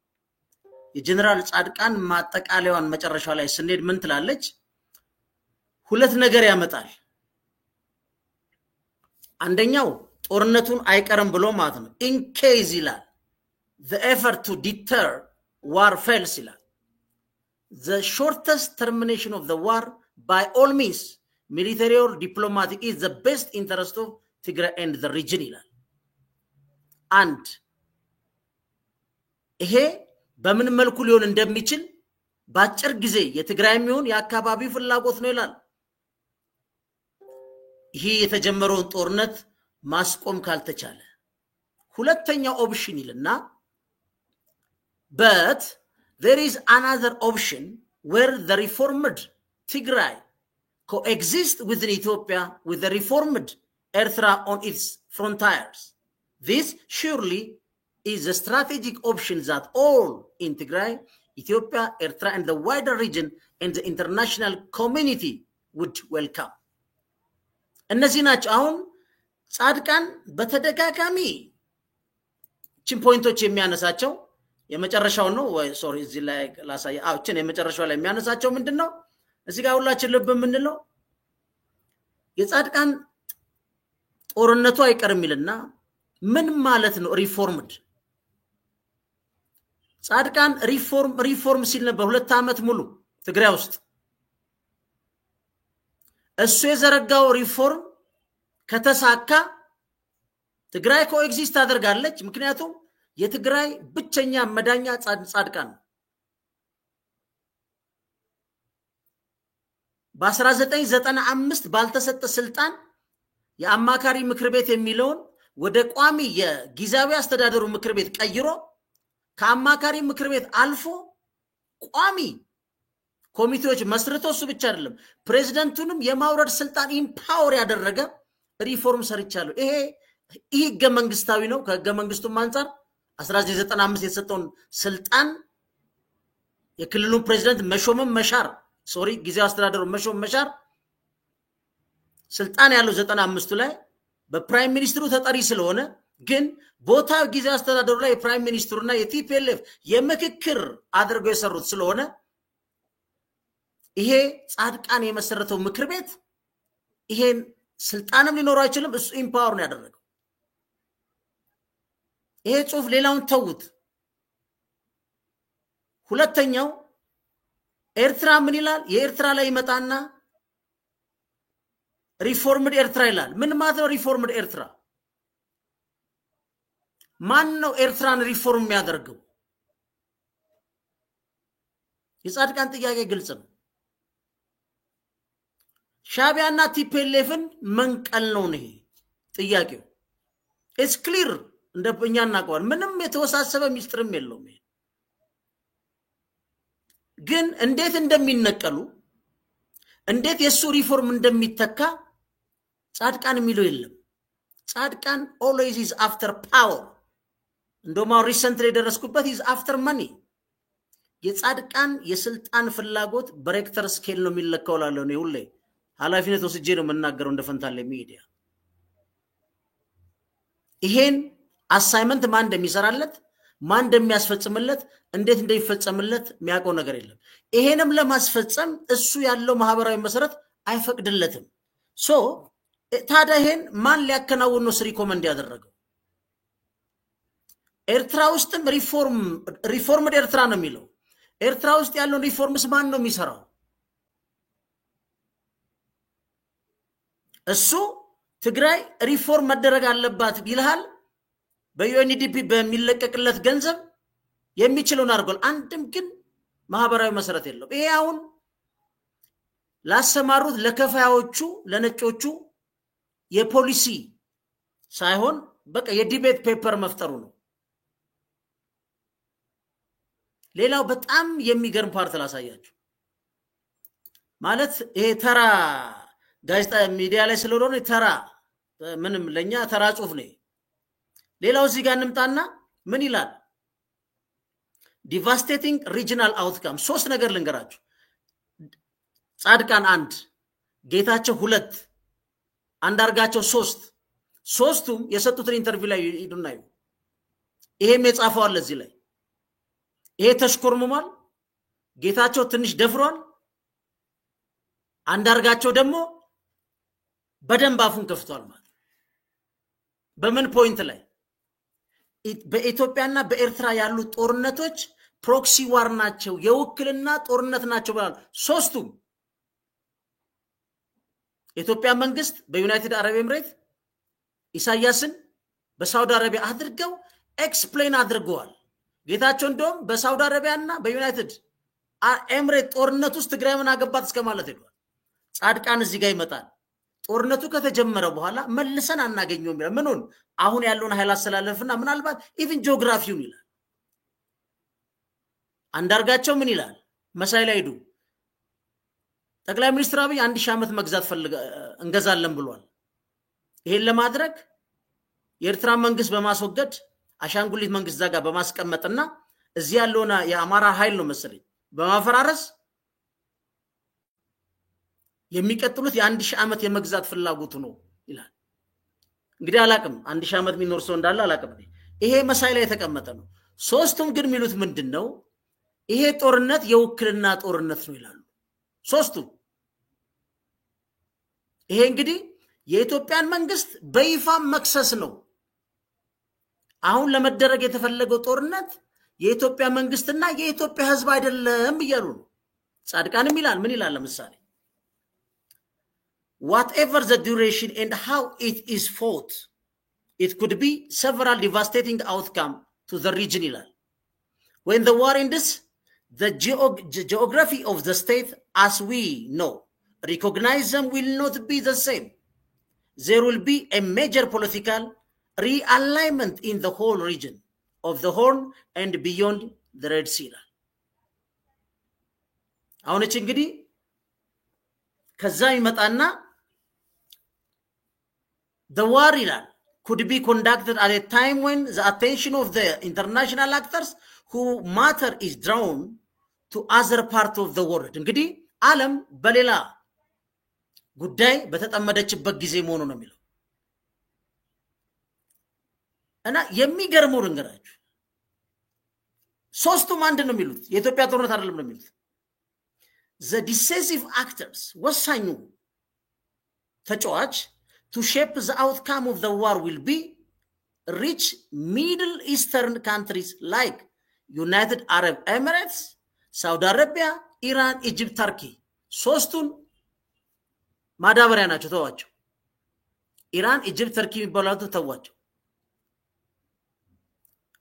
የጀነራል ጻድቃን ማጠቃለያውን መጨረሻ ላይ ስንሄድ ምን ትላለች ሁለት ነገር ያመጣል አንደኛው ጦርነቱን አይቀርም ብሎ ማለት ነው in case ይላል the effort to deter war fails ይላል the shortest termination of the war by all means military or diplomatic is the best interest of Tigray and the region ይላል and ይሄ በምን መልኩ ሊሆን እንደሚችል ባጭር ጊዜ የትግራይም ይሁን የአካባቢው ፍላጎት ነው ይላል ይሄ የተጀመረውን ጦርነት ማስቆም ካልተቻለ ሁለተኛው ኦፕሽን ይልና but there is another option where the reformed Tigray coexist within Ethiopia with the reformed Eritrea on its frontiers this surely is a strategic option that all in Tigray Ethiopia Eritrea and the wider region and the international community would welcome እነዚህ ናቸው አሁን ጻድቃን በተደጋጋሚ ቺን ፖይንቶች የሚያነሳቸው የመጨረሻው ነው ወይ ሶሪ እዚህ ላይ ላሳይ አውችን የመጨረሻው ላይ የሚያነሳቸው ምንድነው እዚህ ጋር ሁላችን ልብ ምንለው የጻድቃን ጦርነቱ አይቀርም ይልና ምን ማለት ነው ሪፎርምድ ጻድቃን ሪፎርም ሲል ነበር 2 አመት ሙሉ ትግራይ ውስጥ እሱ የዘረጋው ሪፎርም ከተሳካ ትግራይ ኮኤግዚስት አድርጋለች ምክንያቱም የትግራይ ብቸኛ መዳኛ ጻድቃን በ1995 ባልተሰጠ ስልጣን የአማካሪ ምክር ቤት የሚለውን ወደ ቋሚ የጊዜያዊ አስተዳደሩ ምክር ቤት ቀይሮ ከአማካሪ ምክር ቤት አልፎ ቋሚ ኮሚቴዎች መስርቶ እሱ ብቻ አይደለም ፕሬዝዳንቱንም የማውረድ ስልጣን ኢምፓወር ያደረገ ሪፎርም ሰርቻለሁ ይሄ ህገ መንግስታዊ ነው ከህገ መንግስቱም አንፃር 1995 የተሰጠውን ስልጣን የክልሉ ፕሬዝዳንት መሾም መሻር ጊዜያዊ አስተዳደሩ መሾም መሻር ስልጣን ያለው 95 ላይ በፕራይም ሚኒስትሩ ተጠሪ ስለሆነ ግን ቦታው ጊዜ አስተዳደሩ ላይ የፕራይም ሚኒስትሩና የቲፒኤልኤፍ የምክክር አድርገው የሰሩት ስለሆነ ይሄ ጻድቃን የመሰረተው ምክር ቤት ይሄን ስልጣንም ሊኖረው አይችልም እሱ ኢምፓወር ነው ያደረገው ይሄ ጽሁፍ ሌላውን ተውት ሁለተኛው ኤርትራ ምን ይላል የኤርትራ ላይ ይመጣና ሪፎርምድ ኤርትራ ይላል ምን ማለት ነው ሪፎርምድ ኤርትራ ማን ነው ኤርትራን ሪፎርም የሚያደርገው የጻድቃን ጥያቄ ግልጽ ነው ሻቢያና ቲፒኤልኤፍን መንቀል ነው ነው ጥያቄው ኢትስ ክሊር እንደኛና ቆን ምንም የተወሳሰበ ሚስጥርም የለውም ግን እንዴት እንደሚነቀሉ እንዴት የሱ ሪፎርም እንደሚተካ ጻድቃን የሚለው የለም ጻድቃን always is after power እንደማ ሪሰንትሊ ደረስኩበት is after money የጻድቃን የስልጣን ፍላጎት በሬክተር ስኬል ነው የሚለካው ላለው ነው ሁሌ ኃላፊነት ወስጄ ነው መናገረው እንደፈንታለ ሚዲያ ይሄን አሳይመንት ማን እንደሚሰራለት ማን እንደሚያስፈጽምለት እንዴት እንደሚፈጸምለት የሚያውቀው ነገር የለም ይሄንም ለማስፈጸም እሱ ያለው ማህበራዊ መሰረት አይፈቅድለትም ሶ ታዲያ ይሄን ማን ሊያከናውን ነው ሪኮመንድ ያደረገው ኤርትራ ውስጥም ሪፎርምድ ኤርትራ ነው የሚለው ኤርትራ ውስጥ ያለው ሪፎርምስ ማን ነው የሚሰራው እሱ ትግራይ ሪፎርም መደረግ አለባት ይልሃል በዩኤንዲፒ በሚለቀቅለት ገንዘብ የሚችለውን አድርጓል አንድም ግን ማህበራዊ መሰረት የለው ይሄ አሁን ላሰማሩት ለከፋዮቹ ለነጮቹ የፖሊሲ ሳይሆን በቃ የዲቤት ፔፐር መፍጠሩ ነው ሌላው በጣም የሚገርም ፓርት ላሳያችሁ ማለት ይሄ ተራ ጋዜጣ ሚዲያ ላይ ስለሆነ ተራ ምንም ለኛ ተራ ጽሁፍ ነው ሌላው እዚህ ጋር እንምጣና ምን ይላል devastating regional outcome ሶስት ነገር ልንገራችሁ ጻድቃን 1 ጌታቸው 2 አንዳርጋቸው 3 ሶስቱም የሰጡትን ኢንተርቪው ላይ ይዱና ይሄም የጻፈው አለ እዚህ ላይ ይሄ ተሽኮርሙማል ጌታቸው ትንሽ ደፍሯል አንዳርጋቸው ደግሞ በደንብ አፉን ከፍቷል ማለት በምን ፖይንት ላይ በኢትዮጵያና በኤርትራ ያሉ ጦርነቶች ፕሮክሲ ዋር ናቸው የውክልና ጦርነት ናቸው ብለዋል ሶስቱም ኢትዮጵያ መንግስት በዩናይትድ አረብ ኤምሬት ኢሳያስን በሳውዲ አረቢያ አድርገው ኤክስፕሌን አድርገዋል ጌታቸው እንደውም በሳውዲ አረቢያና በዩናይትድ ኤምሬት ጦርነት ውስጥ ትግራይ ምን አገባት እስከማለት ሄዷል ጻድቃን እዚህ ጋር ይመጣል ጦርነቱ ከተጀመረ በኋላ መልሰን አናገኘውም ይላል ምኑን አሁን ያለውን ኃይል አሰላለፍና ምናልባት ኢቭን ጂኦግራፊውን ይላል አንዳርጋቸው ምን ይላል መሳይ ላይ ሄዱ ጠቅላይ ሚኒስትር አብይ 1000 ዓመት መግዛት እንገዛለን ብሏል ይሄን ለማድረግ የኤርትራ መንግስት በማስወገድ አሻንጉሊት መንግስት ዛጋ በማስቀመጥና እዚህ ያለውና የአማራ ኃይል ነው መሰለኝ በማፈራረስ የሚቀጥሉት የ1000 ዓመት የመግዛት ፍላጎቱ ነው ይላል እንግዲህ አላቅም 1000 ዓመት የሚኖር ሰው እንዳለ አላቅም ይሄ መሳይ ላይ የተቀመጠ ነው ሶስቱም ግን የሚሉት ምንድነው ይሄ ጦርነት የውክልና ጦርነት ነው ይላሉ ሶስቱም ይሄ እንግዲህ የኢትዮጵያን መንግስት በይፋ መክሰስ ነው አሁን ለመደረግ የተፈለገው ጦርነት የኢትዮጵያ መንግስትና የኢትዮጵያ ህዝብ አይደለም ይያሉ ነው ጻድቃንም ይላል ምን ይላል ለምሳሌ whatever the duration and how it is fought it could be several devastating outcome to the region ይላል when the war ends the geography of the state as we know recognize them will not be the same there will be a major political realignment in the whole region of the Horn and beyond the Red Sea አሁን እቺ እንግዲህ ከዛ ይመጣና the war could be conducted at a time when the attention of the international actors who matter is drawn to other part of the world እንግዲህ ዓለም በሌላ ጉዳይ በተጠመደችበት ጊዜ መሆኑ ነው የሚለው እና የሚገርመው ልንገራችሁ ሶስቱም አንድ ነው የሚሉት የኢትዮጵያ ጦርነት አይደለም ነው የሚሉት the decisive actors ወሳኙ ተጫዋች to shape the outcome of the war will be rich Middle Eastern countries like United Arab Emirates, Saudi Arabia, Iran, Egypt, Turkey. ሶስቱን ማዳበሪያ ናቸው ተዋቸው ኢራን ኢጂፕት ተርኪ የሚባሉት ተዋቸው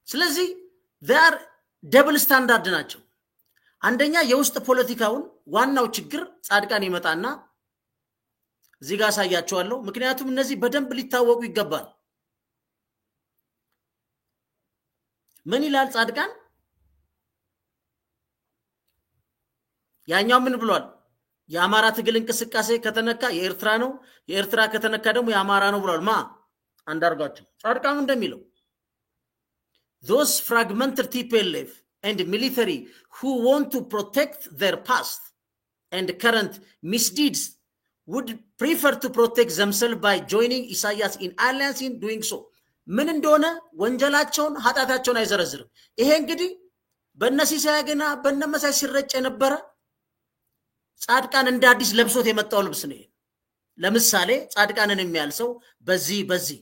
ስለዚህ they are double standard ናቸው አንደኛ የውስጥ ፖለቲካውን ዋናው ችግር ጻድቃን ይመጣና እዚህ ጋር ሳያቸዋለሁ ምክንያቱም እነዚህ በደንብ ሊታወቁ ይገባል ምን ይላል ጻድቃን ያኛው ምን ብሏል የአማራ ትግል እንቅስቃሴ ከተነካ የኤርትራ ነው የኤርትራ ከተነካ ደግሞ የአማራ ነው ብሏል ማ አንዳርጋቸው ጻድቃን እንደሚለው those fragmented TPLF and military who want to protect their past and current misdeeds would prefer to protect themselves by joining Isaias in alliance in doing so ምን እንደሆነ ወንጀላቸውን ኃጢአታቸውን አይዘረዝርም ይሄ እንግዲህ በእነሲሳያገና በእነመሳይ ሲረጭ የነበረ ጻድቃን እንደ አዲስ ለብሶት የመጣው ልብስ ነው ለምሳሌ ጻድቃንን የሚያልሰው በዚህ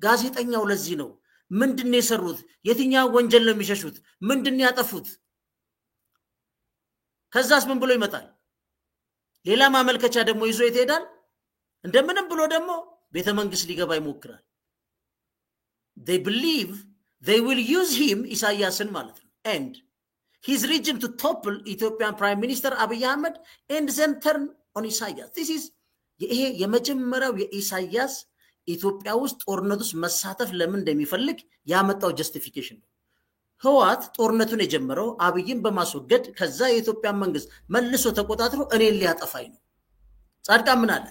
ጋዜጠኛው ለዚህ ነው ምንድነው የሰሩት የትኛው ወንጀል ነው የሚሸሹት ምንድነው ያጠፉት ከዛስ ምን ብሎ ይመጣል ሌላ ማመልከቻ ደግሞ ይዞ ይሄዳል እንደምንም ብሎ ደግሞ ቤተ መንግስት ሊገባ ይሞክራል they believe they will use him ኢሳያስን ማለት ነው and his regime to topple Ethiopian Prime Minister Abiy Ahmed and then turn on Isaias this is ይሄ የመጀመሪያው የኢሳያስ ኢትዮጵያ ውስጥ ጦርነቱስ መሳተፍ ለምን እንደሚፈልግ ያመጣው ጀስቲፊኬሽን ነው ህዋት ጦርነቱን የጀመረው አብይን በማስወገድ ከዛ የኢትዮጵያ መንግስት መልሶ ተቆጣጥሮ እኔን ሊያጠፋኝ ነው ጻድቃን ምን አለ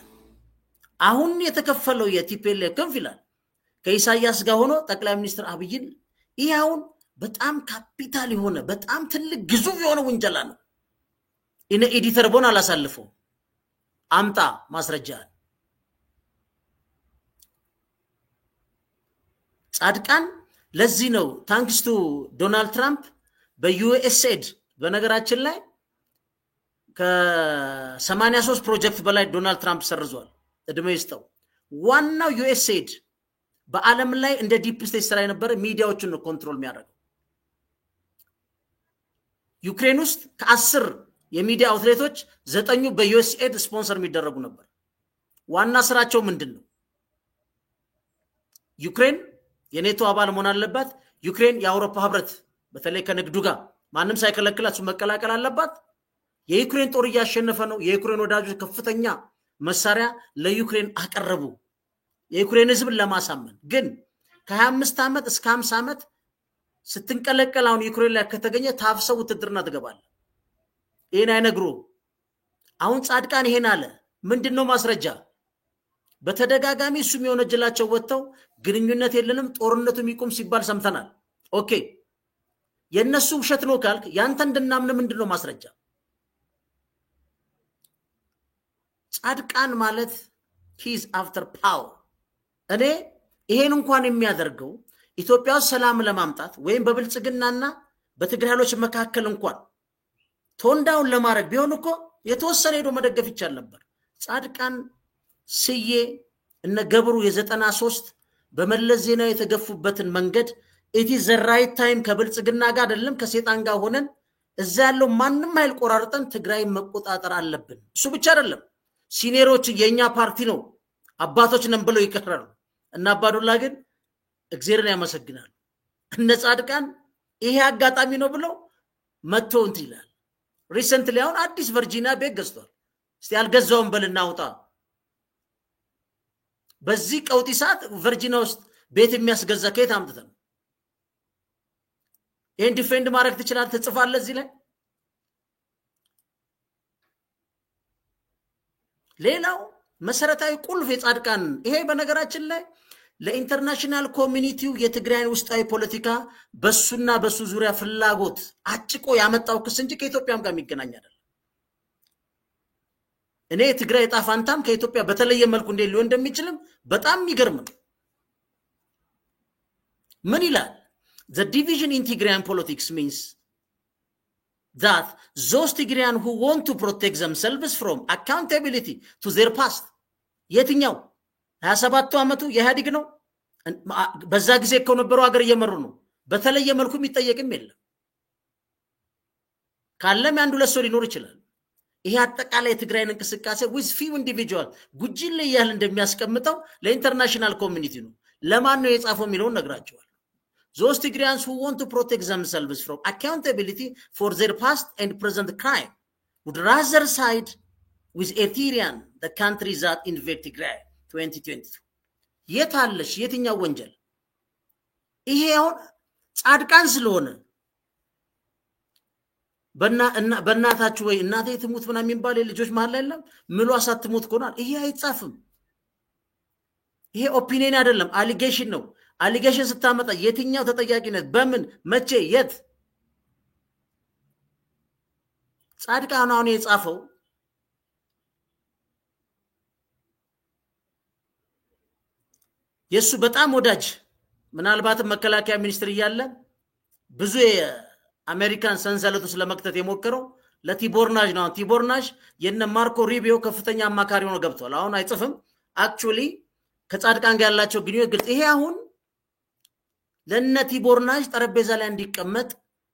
አሁን የተከፈለው የቲፒኤልኤፍ ክንፍ ይላል ከኢሳያስ ጋር ሆኖ ጠቅላይ ሚኒስትር አብይን ይያውን በጣም ካፒታል የሆነ በጣም ትልቅ ግዙፍ የሆነ ወንጀላ ነው እነ ኤዲተር ቦን አላሳልፈው አምጣ ማስረጃ ጻድቃን ለዚህ ነው ታንክስ ቱ ዶናልድ ትራምፕ በዩኤስኤድ በነገራችን ላይ ከ83 ፕሮጀክት በላይ ዶናልድ ትራምፕ ሰርዟል እድሜ ይስጠው ዋናው ዩኤስኤድ በአለም ላይ እንደ ዲፕ ስቴት ስራ የነበረ ሚዲያዎችን ነው ኮንትሮል የሚያደርገው ዩክሬን ውስጥ ከ10 የሚዲያ አውትሌቶች 9 በዩኤስኤድ ስፖንሰር የሚደረጉ ነበር ዋና ስራቸው ምንድነው ዩክሬን የኔቶ አባል መሆን አለባት ዩክሬን የአውሮፓ ህብረት በተለይ ከንግዱ ጋር ማንንም ሳይከለክላት መቀላቀል አለባት የዩክሬን ጦር ያሸነፈ ነው የዩክሬን ወዳጆች ከፍተኛ መሳሪያ ለዩክሬን አቀረቡ የዩክሬን ህዝብ ለማሳመን ግን ከ25 ዓመት እስከ 50 ዓመት ስትንቀለቀላውን ዩክሬን ላይ ከተገኘ ታፍሰው ውትድርና ትገባል ይሄን አይነግሩ አሁን ጻድቃን ይሄን አለ ምንድነው ማስረጃ በተደጋጋሚ እሱም የሆነጀላቸው ወጥተው ግንኙነት የለንም ጦርነቱ የሚቆም ሲባል ሰምተናል ኦኬ የነሱ ውሸት ነው ካልክ ያንተ እንደናምን ምንድነው ማስረጃ ጻድቃን ማለት he is after power እኔ ይሄን እንኳን የሚያደርገው ኢትዮጵያ ሰላም ለማምጣት ወይም በብልጽግናና በትግራዮች መካከል እንኳን ቶንዳውን ለማድረግ ቢሆን እኮ የተወሰነ ሄዶ መደገፍ ይቻል ነበር ጻድቃን ሲዬ እነ ገብሩ የ93 በመለስ ዜና የተገፉበትን መንገድ it is the right time ከብልጽግና ጋር አይደለም ከሰይጣን ጋር ሆነን እዛ ያለው ማንንም ኃይል ቆራርጠን ትግራይ መቆጣጠር አለብን እሱ ብቻ አይደለም ሲኒየሮች የኛ ፓርቲ ነው አባቶች ነን ብለው ይከራሉ እና አባዱላ ግን እግዚአብሔርን ያመሰግናል እነ ጻድቃን ይሄ አጋጣሚ ነው ብለው መጥተው እንት ይላል ሪሰንትሊ አሁን አዲስ ቨርጂኒያ ቤት ገዝቷል እስቲ ያልገዛውን በልና አውጣ በዚህ ቀውጢ ሰዓት ቨርጂኒያ ውስጥ ቤት የሚያስገዛ ከየት አምጥተን ይሄን ዲፌንድ ማድረግ ትችላለህ ትጽፋለህ እዚህ ላይ ሌላው መሰረታዊ ቁልፍ የጻድቃን ይሄ በነገራችን ላይ ለኢንተርናሽናል ኮሚኒቲው የትግራይን ውስጣዊ ፖለቲካ በሱና በሱ ዙሪያ ፍላጎት አጭቆ ያመጣው ክስ እንጂ ከኢትዮጵያም ጋር የሚገናኝ አይደለም እኔ ትግራይ ጣፋንታም ከኢትዮጵያ በተለየ መልኩ እንዴት ሊሆን እንደሚችልም በጣም የሚገርም ነው። ምን ይላል? The division in Tigrayan politics means that those Tigrayans who want to protect themselves from accountability to their past የትኛው 27 ዓመቱ የኢህአዴግ ነው። በዛ ጊዜ ከነበረው ሀገር እየመሩ ነው። በተለየ መልኩ የሚጠየቅም የለም። ካለም አንዱ ለሶ ሊኖር ይችላል። ይሄ አጠቃላይ የትግራይን እንቅስቃሴ with few individual ጉጅል ያህል እንደሚያስቀምጠው ለኢንተርናሽናል ኮሚኒቲ ነው። ለማን ነው የጻፈው የሚለውን ነግራቸዋል። Those Tigrayans who want to protect themselves from accountability for their past and present crime would rather side with Eritrean, the country that invaded Tigray 2022. የታለሽ የትኛው ወንጀል? ይሄ አሁን ጻድቃን ስለሆነ በእናታችሁ ወይ እናቴ ትሙት ምናምን የሚባል ልጆች መሀል ላይ የለም ምሉ አሳትሙት ኮናል። ይሄ አይጻፍም። ይሄ ኦፒኒየን አይደለም፣ አሊጌሽን ነው። አሊጌሽን ስታመጣ የትኛው ተጠያቂነት በምን መቼ የት? ጻድቃን አሁን የጻፈው የሱ በጣም ወዳጅ ምናልባትም መከላከያ ሚኒስትር እያለ ብዙ የአሜሪካን ሰንሰለት ውስጥ ለመክተት የሞከረው ለቲቦርናጅ ነው። ቲቦርናጅ የነ ማርኮ ሩቢዮ ከፍተኛ አማካሪ ሆኖ ገብቷል። አሁን አይጽፍም። አክቹሊ ከጻድቃን ጋር ያላቸው ግንኙነት ግልጽ። ይሄ አሁን ለነ ቲቦርናጅ ጠረጴዛ ላይ እንዲቀመጥ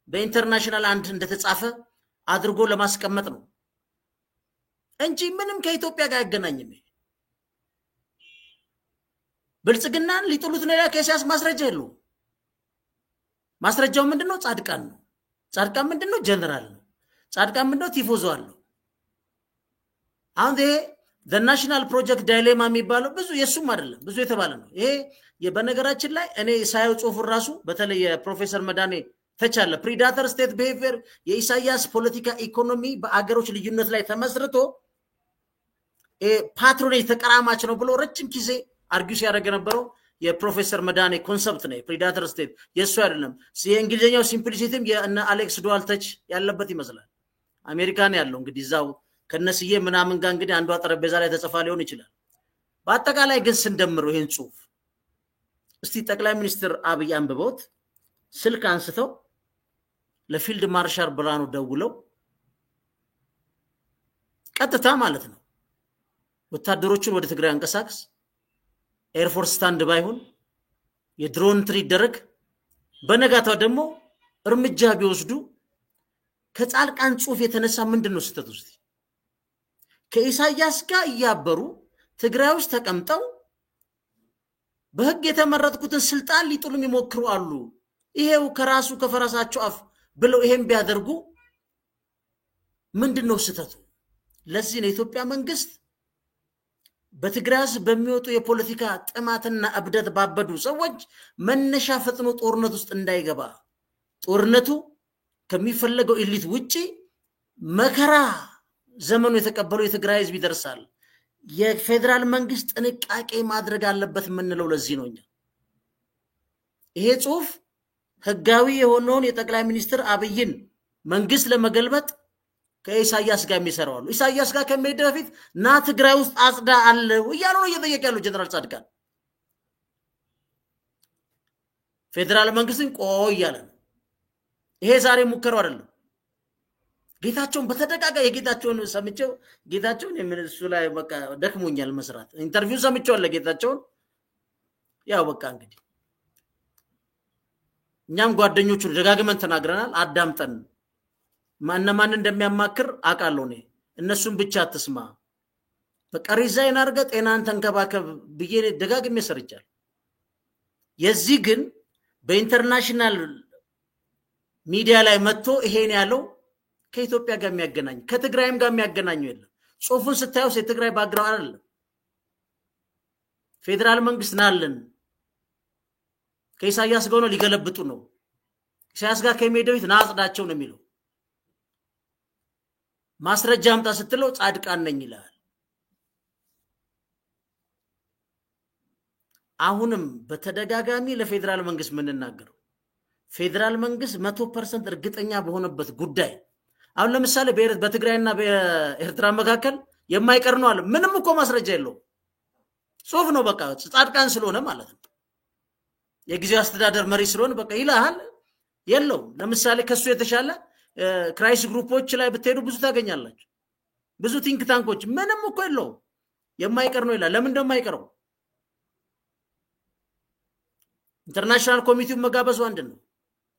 በኢንተርናሽናል አንድ እንደተጻፈ አድርጎ ለማስቀመጥ ነው እንጂ ምንም ከኢትዮጵያ ጋር አይገናኝም። ብልጽግናን ሊጥሉት ነው ከኢሳያስ ማስረጃ የለው። ማስረጃው ምንድነው? ጻድቃን ነው። ጻድቃን ምንድነው? ጀነራል ነው። ጻድቃን ምንድነው? ቲፎዞ አለው። አሁን ይሄ the national project dilemma የሚባለው ብዙ የሱም አይደለም ብዙ የተባለ ነው። ይሄ በነገራችን ላይ እኔ ሳይው ጽሁፍ ራሱ በተለይ የፕሮፌሰር መዳኔ ተቻለ ፕሪዳተር ስቴት ቢሄቪየር የኢሳያስ ፖለቲካ ኢኮኖሚ በአገሮች ልዩነት ላይ ተመስርቶ ፓትሮኔጅ ተቀራማች ነው ብሎ ረጅም ጊዜ አርጊው ሲያደርግ የነበረው የፕሮፌሰር መዳኔ ኮንሰፕት ነው። ፕሪዳተር ስቴት የሱ አይደለም። የእንግሊዝኛው ሲምፕሊሲቲም የእነ አሌክስ ዱዋልተች ያለበት ይመስላል። አሜሪካን ያለው እንግዲህ እዛው ከነስዬ ምናምን ጋር እንግዲህ አንዷ ጠረጴዛ ላይ ተጽፋ ሊሆን ይችላል። በአጠቃላይ ግን ስንደምረው ይሄን ጽሁፍ እስቲ ጠቅላይ ሚኒስትር አብይ አንብበውት ስልክ አንስተው ለፊልድ ማርሻል ብርሃኑ ደውለው ቀጥታ ማለት ነው ወታደሮችን ወደ ትግራይ አንቀሳቅስ፣ ኤርፎርስ ስታንድ ባይሆን የድሮን ትሪት ደረግ፣ በነጋታው ደግሞ እርምጃ ቢወስዱ ከጻድቃን ጽሁፍ የተነሳ ምንድነው ስተት ውስጥ ከኢሳያስ ጋር እያበሩ ትግራይ ውስጥ ተቀምጠው በህግ የተመረጥኩትን ስልጣን ሊጥሉ የሚሞክሩ አሉ። ይሄው ከራሱ ከፈረሳቸው አፍ ብለው ይሄን ቢያደርጉ ምንድነው ስተቱ? ለዚህ ነው የኢትዮጵያ መንግስት በትግራይ በሚወጡ የፖለቲካ ጥማትና እብደት ባበዱ ሰዎች መነሻ ፈጥኖ ጦርነት ውስጥ እንዳይገባ ጦርነቱ ከሚፈለገው ኢሊት ውጪ መከራ ዘመኑ የተቀበለው የትግራይ ህዝብ ይደርሳል። የፌደራል መንግስት ጥንቃቄ ማድረግ አለበት ምንለው ለዚህ ነው። ይሄ ጽሁፍ ህጋዊ የሆነውን የጠቅላይ ሚኒስትር አብይን መንግስት ለመገልበጥ ከኢሳያስ ጋር የሚሰራው ነው። ኢሳያስ ጋር ከመሄድ በፊት ና ትግራይ ውስጥ አጽዳ አለ እያሉ ነው እየጠየቁ ያለው ጀነራል ጻድቃን። ፌደራል መንግስትን ቆይ ያለ ነው። ይሄ ዛሬ ሙከራው አይደለም። ጌታቸውን በተደጋጋሚ የጌታቸውን ሰምቼው ጌታቸውን የምንሱ ላይ በቃ ደክሞኛል መስራት ኢንተርቪው ሰምቼው አለ ጌታቸውን ያው በቃ እንግዲህ እኛም ጓደኞቹ ደጋግመን ተናግረናል። አዳምጠን ማን እንደሚያማክር አቃለው ነው። እነሱን ብቻ አትስማ፣ በቃ ሪዛይን አድርገ ጤናን ተንከባከብ ብዬ ደጋግሜ ሰርቻለሁ። የዚህ ግን በኢንተርናሽናል ሚዲያ ላይ መጥቶ ይሄን ያለው ከኢትዮጵያ ጋር የሚያገናኝ ከትግራይም ጋር የሚያገናኙ የለም። ጽሁፉን ስታዩው የትግራይ ባክግራውንድ አይደለም። ፌደራል መንግስት ናለን ከኢሳያስ ጋር ነው ሊገለብጡ ነው። ኢሳያስ ጋር ከመሄደው ናጽዳቸው ነው የሚለው። ማስረጃ አምጣ ስትለው ጻድቃን ነኝ ይላል። አሁንም በተደጋጋሚ ለፌደራል መንግስት ምንናገረው ፌደራል መንግስት 100% እርግጠኛ በሆነበት ጉዳይ አሁን ለምሳሌ በትግራይና በኤርትራ መካከል የማይቀር ነው አለ ምንም እኮ ማስረጃ የለው ጽሁፍ ነው በቃ ጻድቃን ስለሆነ ማለት ነው የጊዜው አስተዳደር መሪ ስለሆነ በቃ ይላል የለው ለምሳሌ ከሱ የተሻለ ክራይስ ግሩፖች ላይ ብትሄዱ ብዙ ታገኛላችሁ ብዙ ቲንክ ታንኮች ምንም እኮ የለው የማይቀር ነው ይላል ለምን እንደማይቀረው ኢንተርናሽናል ኮሚቴው መጋበዙ አንድ ነው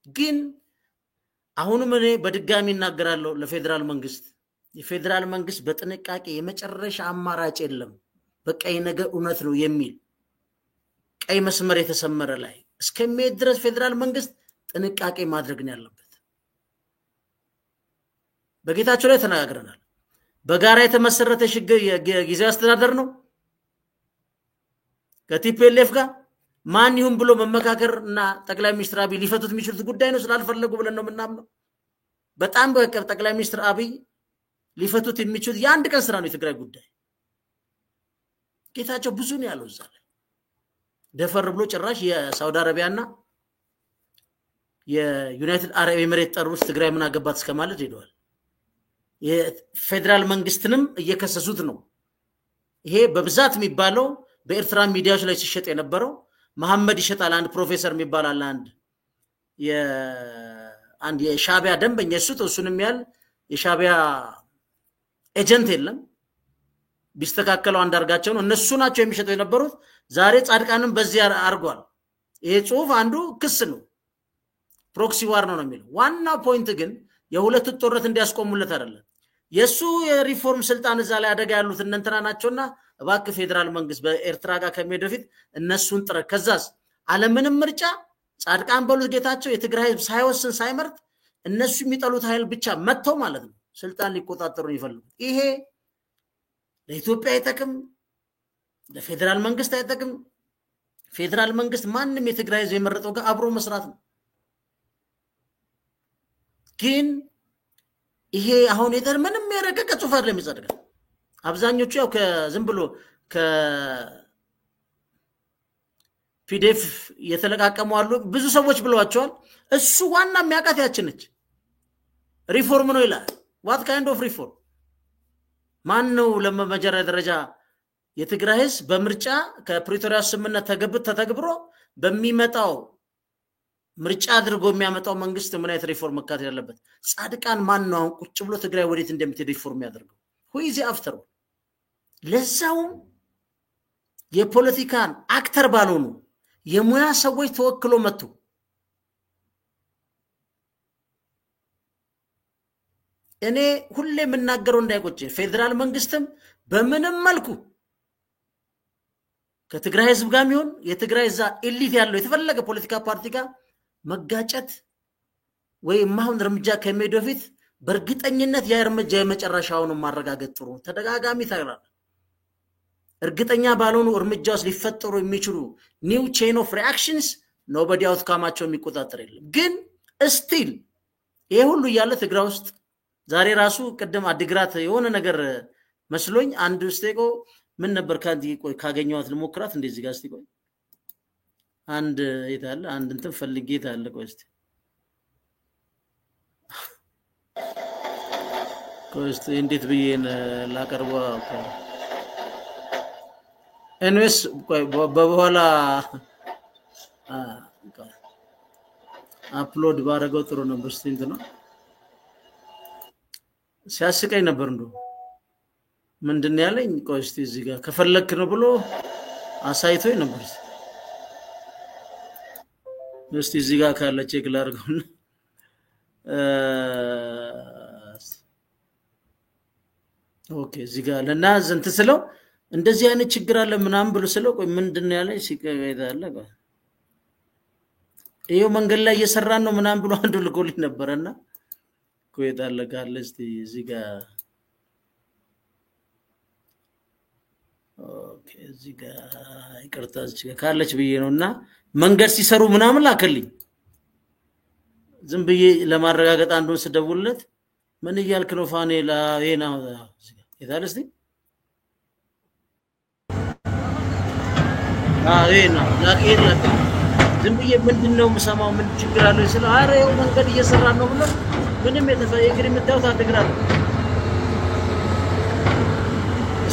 ግን አሁንም እኔ በድጋሚ እናገራለሁ ለፌደራል መንግስት የፌደራል መንግስት በጥንቃቄ የመጨረሻ አማራጭ የለም በቃ የነገር እውነት ነው የሚል ቀይ መስመር የተሰመረ ላይ እስከሚሄድ ድረስ ፌደራል መንግስት ጥንቃቄ ማድረግ ነው ያለበት በጌታቸው ላይ ተነጋግረናል በጋራ የተመሰረተ ሽግግር የጊዜያዊ አስተዳደር ነው ከቲፒኤልኤፍ ጋር ማን ይሁን ብሎ መመካከርና ጠቅላይ ሚኒስትር አብይ ሊፈቱት የሚችሉት ጉዳይ ነው ስላልፈለጉ ብለን ነው ምናምን በጣም ጠቅላይ ሚኒስትር አብይ ሊፈቱት የሚችሉት የአንድ ቀን ስራ ነው የትግራይ ጉዳይ ጌታቸው ብዙ ነው ያለው ዛሬ ደፈር ብሎ ጭራሽ የሳውዲ አረቢያና የዩናይትድ አረብ ኤሚሬት ጠሩስ ትግራይ ምን አገባት እስከማለት ሄደዋል የፌደራል መንግስትንም እየከሰሱት ነው ይሄ በብዛት የሚባለው በኤርትራ ሚዲያዎች ላይ ሲሸጥ የነበረው መሐመድ ይሸጣል አንድ ፕሮፌሰር የሚባል አንድ የሻቢያ ደንበኛ እሱንም ያል የሻቢያ ኤጀንት የለም ቢስተካከለው አንዳርጋቸው ነው እነሱ ናቸው የሚሸጡ የነበሩት ዛሬ ጻድቃንም በዚህ አርጓል ይሄ ጽሁፍ አንዱ ክስ ነው ፕሮክሲ ዋር ነው የሚለው ዋና ፖይንት ግን የሁለቱ ጦርነት እንዲያስቆሙለት አይደለም የሱ የሪፎርም ስልጣን እዛ ላይ አደጋ ያሉት እንንተና ናቸውና እባክ ፌደራል መንግስት በኤርትራ ጋር ከመሄድ በፊት እነሱን ጥረ ከዛስ ዓለምንም ምርጫ ጻድቃን በሉት ጌታቸው የትግራይ ሳይወስን ሳይመርጥ እነሱ የሚጠሉት ኃይል ብቻ መጥተው ማለት ነው ስልጣን ሊቆጣጠሩ ይፈልጉ ይሄ ለኢትዮጵያ አይጠቅም ለፌደራል መንግስት አይጠቅም ፌደራል መንግስት ማንንም የትግራይ ህዝብ የመረጠው ጋር አብሮ መስራት ነው ግን ይሄ አሁን የደር ምንም ያረቀቀ ጽሁፍ አይደለም ይጸድቃል አብዛኞቹ ያው ከዝም ብሎ ከፒዲኤፍ የተለቃቀሙ አሉ ብዙ ሰዎች ብለዋቸዋል እሱ ዋና የሚያቃት ያችነች ሪፎርም ነው ይላል what kind of reform ማን ነው ለመመጀራ ደረጃ የትግራይ ህዝብ በምርጫ ከፕሪቶሪያ ስምምነት ተተግብሮ በሚመጣው ምርጫ አድርጎ የሚያመጣው መንግስት ምን አይነት ሪፎርም መካተት ያለበት ጻድቃን ማን ነው ቁጭ ብሎ ትግራይ ወዴት እንደምትሄድ ሪፎርም ያደርገው who is after ለዛው የፖለቲካን አክተር ባልሆኑ የሙያ ሰዎች ተወክሎ መጡ እኔ ሁሌ የምናገረው እንዳይቆጭ ፌደራል መንግስትም በምንም መልኩ ከትግራይ ህዝብ ጋር የሚሆን የትግራይ ዛ ኤሊት ያለው የተፈለገ ፖለቲካ ፓርቲ ጋር መጋጨት ወይ ማሁን እርምጃ ከመሄድ በፊት በእርግጠኝነት ያ እርምጃ የመጨረሻውን ማረጋገጥ ጥሩ ተደጋጋሚ ታግራል እርግጠኛ ባልሆኑ እርምጃዎች ሊፈጠሩ የሚችሉ ኒው ቼን ኦፍ ሪአክሽንስ ኖባዲ አውትካማቸው የሚቆጣጠር የለም ግን ስቲል ይሄ ሁሉ ያለ ትግራይ ውስጥ ዛሬ ራሱ ቀደም አድግራት የሆነ ነገር መስሎኝ አንድ ስቴቆ ምን ነበር ካንዲ ቆይ ካገኘዋት ልሞክራት እንደዚህ ጋር ስቴቆ አንድ ይታለ አንድ እንትን ፈልጌ ታለ ቆይ እስቲ እንዴት ብዬን ላቀርበው ኤንዌስ በኋላ አፕሎድ ባረገው ጥሩ ነበር ስቲንት ነው ሲያስቀኝ ነበር እንደው ምንድን ያለኝ ቆይ እስቲ እዚህ ጋር ከፈለክ ነው ብሎ አሳይቶኝ ነበር እስቲ እዚህ ጋር ካለ ቼክ ላርገው ኦኬ እዚህ ጋር ለና እንት ስለው እንደዚህ አይነት ችግር አለ ምናምን ብሎ ስለው ቆይ ምንድን ያለኝ ሲቀይዳለ ቆይ ይሄው መንገድ ላይ እየሰራን ነው ምናምን ብሎ አንዱ ልኮልኝ ነበርና ቆይ ታለ ካለ እስቲ እዚህ ጋር ኦኬ እዚህ ጋር ይቅርታ እዚህ ጋር ካለች ብዬ ነውና መንገድ ሲሰሩ ምናምን ላከልኝ ዝም ብዬ ለማረጋገጥ አንዱን ስደውልለት ምን ይያልክ ነው ፋኔላ ይሄና ይታለስቲ ይሄና ላኪር ዝም ብዬ ምንድነው መሰማው ምን ችግር አለው ስለ አሬው መንገድ እየሰራ ነው ብሎ ምንም የተፈየግሪ የምታዩት አድግራት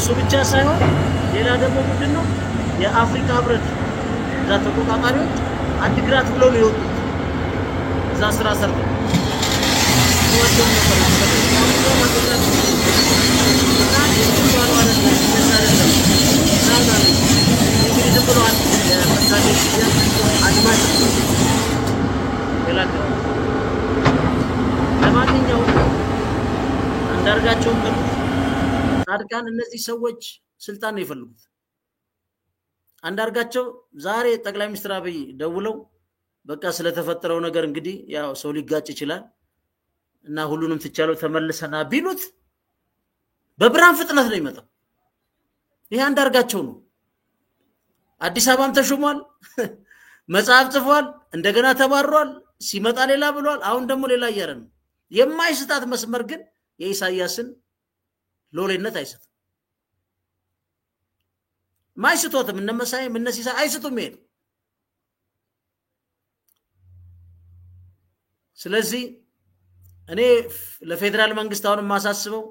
እሱ ብቻ ሳይሆን ሌላ ደግሞ ምንድነው የአፍሪካ ህብረት እዛ ተቆጣጣሪዎች አዲግራት ብለው ነው የወጡት እዛ ስራ ሰርተው ወጥተው ነበር ለማንኛውም አንዳርጋቸውም ጻድቃን እነዚህ ሰዎች ስልጣን ነው ይፈልጉት አንዳርጋቸው ዛሬ ጠቅላይ ሚኒስትር አብይ ደውለው በቃ ስለተፈጠረው ነገር እንግዲህ ያው ሰው ሊጋጭ ይችላል እና ሁሉንም ትቻለው ተመልሰና ቢሉት በብራን ፍጥነት ነው ይመጣው ይሄ አንዳርጋቸው ነው አዲስ አበባም ተሾሟል መጽሐፍ ጽፏል እንደገና ተባሯል ሲመጣ ሌላ ብሏል አሁን ደግሞ ሌላ ያያረ ነው የማይስታት መስመር ግን የኢሳያስን ሎሌነት አይሰጥ ማይስቶትም እነመሳይ እነሲሳ አይስቱም ይሄ ስለዚህ እኔ ለፌደራል መንግስት አሁን ማሳስበው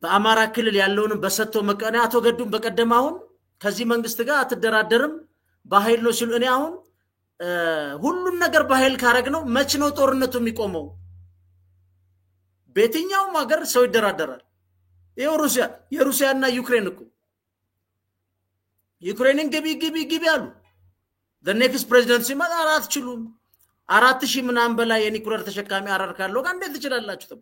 በአማራ ክልል ያለውን በሰጥቶ መቀነ አቶ ገዱም በቀደም አሁን ከዚህ መንግስት ጋር አትደራደርም በኃይል ነው ሲሉ እኔ አሁን ሁሉን ነገር በኃይል ካረግ ነው መች ነው ጦርነቱ የሚቆመው በየትኛውም ሀገር ሰው ይደራደራል የሩሲያና ዩክሬን እኮ ዩክሬንን ግቢ አሉ the next president ሲመጣ አትችሉም 4000 ምናምን በላይ የኒኩለር ተሸካሚ አራር ካለው ጋር እንዴት ትችላላችሁ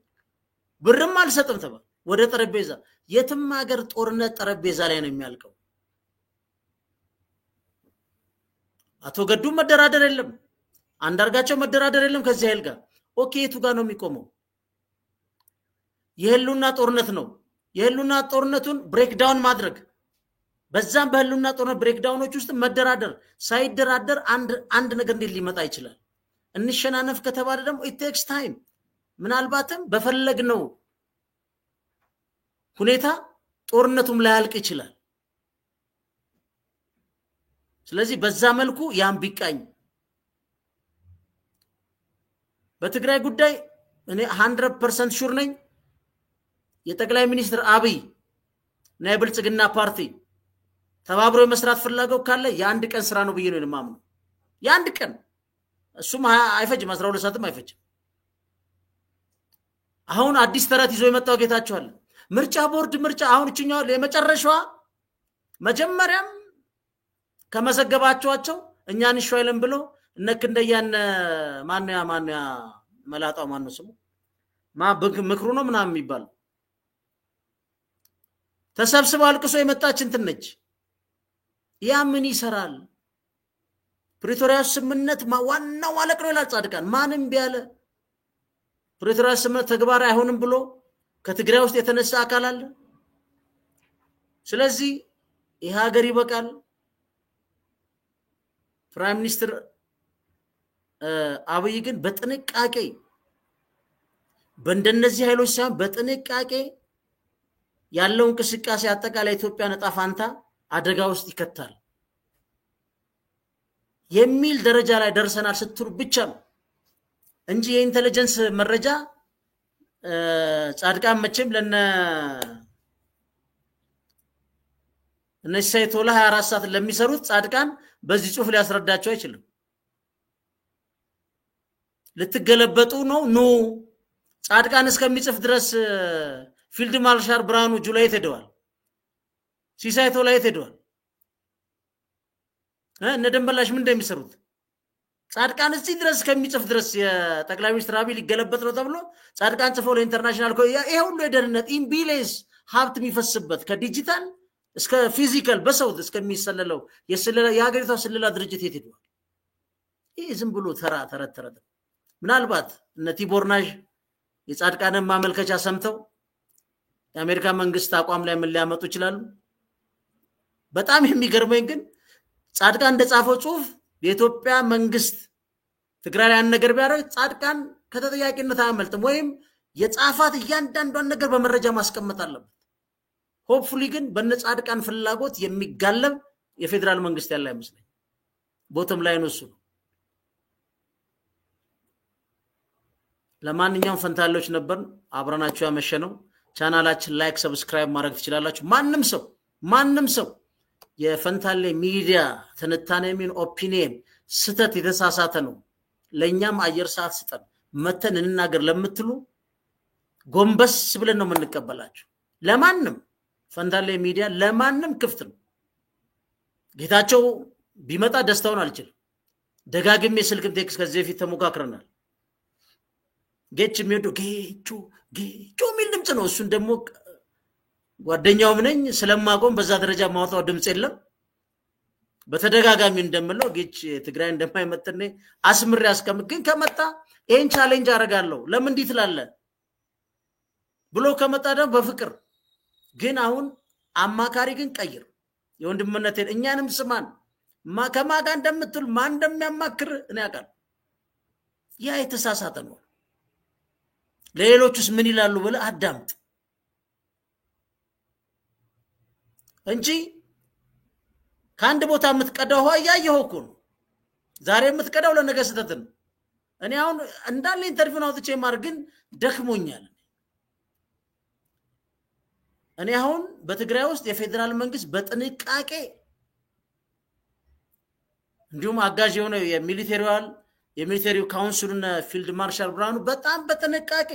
ብርም አልሰጥም ተባለ ወደ ጠረጴዛ የትም ሀገር ጦርነት ጠረጴዛ ላይ ነው የሚያልቀው አቶ ገዱ መደራደር የለም አንዳርጋቸው መደራደር የለም ከዚህ ኃይል ጋር ኦኬ የቱ ጋር ነው የሚቆመው የህሉና ጦርነት ነው የህሉና ጦርነቱን ብሬክ ዳውን ማድረግ በዛም በህሉና ጦርነት ብሬክ ዳውኖች ውስጥ መደራደር ሳይደራደር አንድ ነገር እንዴት ሊመጣ ይችላል እንሸናነፍ ከተባለ ደግሞ it takes time ምናልባትም በፈለግነው ሁኔታ ጦርነቱም ላይ ያልቅ ይችላል ስለዚህ በዛ መልኩ ያን ቢቃኝ በትግራይ ጉዳይ እኔ 100% ሹር ነኝ የጠቅላይ ሚኒስትር አብይ ናይ ብልጽግና ፓርቲ ተባብሮ መስራት ፍላጎት ካለ የአንድ ቀን ስራ ነው ብዬ ነው የማምነው የአንድ ቀን እሱም አይፈጅም 12 ሰዓትም አይፈጅም አሁን አዲስ ተረት ይዞ የመጣው ጌታቸው አለ ምርጫ ቦርድ ምርጫ አሁን እቺኛው ለመጨረሻዋ መጀመሪያም ከመሰገባቸው እኛን ይሻይለን ብሎ እነክ እንደያን ማንያ መላጣው ማነው ስሙ ምክሩ ነው ምናምን የሚባል ተሰብስበው አልቅሶ የመጣች እንትን ነች ያ ምን ይሰራል ፕሪቶሪያ ስምምነት ዋናው ማለቅ ነው ይላል ጻድቃን ማንም ቢያለ ፕሪቶሪያ ስምምነት ተግባራዊ አይሆንም ብሎ ከትግራይ ውስጥ የተነሳ አካል አለ ስለዚህ ይሄ ሀገር ይበቃል ፕራይም ሚኒስተር አብይ ግን በጥንቃቄ በእንደነዚህ ኃይሎች ሳይሆን በጥንቃቄ ያለው እንቅስቃሴ አጠቃላይ ኢትዮጵያ ነጣ ፋንታ አደጋ ውስጥ ይከታል የሚል ደረጃ ላይ ደርሰናል ስትሩ ብቻ ነው እንጂ የኢንተለጀንስ መረጃ ጻድቃን መቼም እነሳይቶላ 24 ሰዓት ለሚሰሩት ጻድቃን በዚህ ጽሁፍ ሊያስረዳቸው አይችልም ልትገለበጡ ነው ጻድቃን እስከሚጽፍ ድረስ ፊልድ ማርሻል ብራኑ ጁላይ ተደዋል ሲሳይቶላ ተደዋል እነ ደንበላሽ ምን እንደሚሰሩት ጻድቃን እዚህ ድረስ ከሚጽፍ ድረስ የጠቅላይ ሚኒስትር አብይ ሊገለበጥ ነው ተብሎ ጻድቃን ጽፎ ለኢንተርናሽናል ይሄ ሁሉ የደህንነት ኢምቢሌንስ ሀብት የሚፈስበት ከዲጂታል እስከ ፊዚካል በሰው እስከሚሰለለው የሀገሪቷ ስለላ ድርጅት ይተደዋል ይሄ ዝም ብሎ ተረት ምናልባት እነ ቲቦርናጅ የጻድቃንን ማመልከቻ ሰምተው የአሜሪካ መንግስት አቋም ላይ ምን ሊያመጡ ይችላሉ በጣም የሚገርመኝ ግን ጻድቃን እንደጻፈው ጽሁፍ የኢትዮጵያ መንግስት ትግራይ ያን ነገር ቢያደርግ ጻድቃን ከተጠያቂነት አያመልጥም ወይም የጻፋት እያንዳንዷን ነገር በመረጃ ማስቀመጥ አለበት ሆፕፉሊ ግን በነጻድቃን ፍላጎት የሚጋለብ የፌደራል መንግስት ያለ አይመስልም ቦተም ላይ ነው እሱ ለማንኛውም ፈንታሎች ነበር አብራናቸው ያመሸነው ቻናላችን ላይክ ሰብስክራይብ ማድረግ ትችላላችሁ ማንንም ሰው የፈንታሌ ሚዲያ ትንታኔ ምን ኦፒኒየን ስተት የተሳሳተ ነው ለኛም አየር ሰዓት ስጠን መተን እንናገር ለምትሉ ጎንበስ ብለን ነው የምንቀበላችሁ ለማንም ፈንታሌ ሚዲያ ለማንም ክፍት ነው ጌታቸው ቢመጣ ደስታውን አልችልም ደጋግሜ ስልክም ቴክስ ከዚህ ፊት ተሞካክረናል ጌች የሚወዱ ጌቾ ሚል ድምጽ ነው እሱን ደግሞ ጓደኛው ምንኝ ስለማቆም በዛ ደረጃ ማውጣው ድምጽ የለም በተደጋጋሚ እንደምለው ጌች ትግራይ እንደማይመጥነ አስምር ያስቀምጥ ግን ከመጣ ይሄን ቻሌንጅ አረጋለሁ ለምን እንዲት ላለ ብሎ ከመጣ ደግሞ በፍቅር ግን አሁን አማካሪ ግን ቀይር የወንድምነቴን እኛንም ስማን ከማጋ እንደምትል ማን እንደሚያማክር እኔ ያውቃል ያ የተሳሳተ ነው ሌሎቹስ ምን ይላሉ ብለ አዳምጥ እንጂ ካንድ ቦታ የምትቀዳው ያየው እኮ ነው ዛሬ የምትቀዳው ለነገ ስተት ነው እኔ አሁን እንዳለ ኢንተርቪው ነው ተጨ ማርግን ደክሞኛል እኔ አሁን በትግራይ ውስጥ የፌደራል መንግስት በጥንቃቄ እንዲሁም አጋዥ የሆነ የሚሊተሪው ካውንስሉና ፊልድ ማርሻል ብራኑ በጣም በጥንቃቄ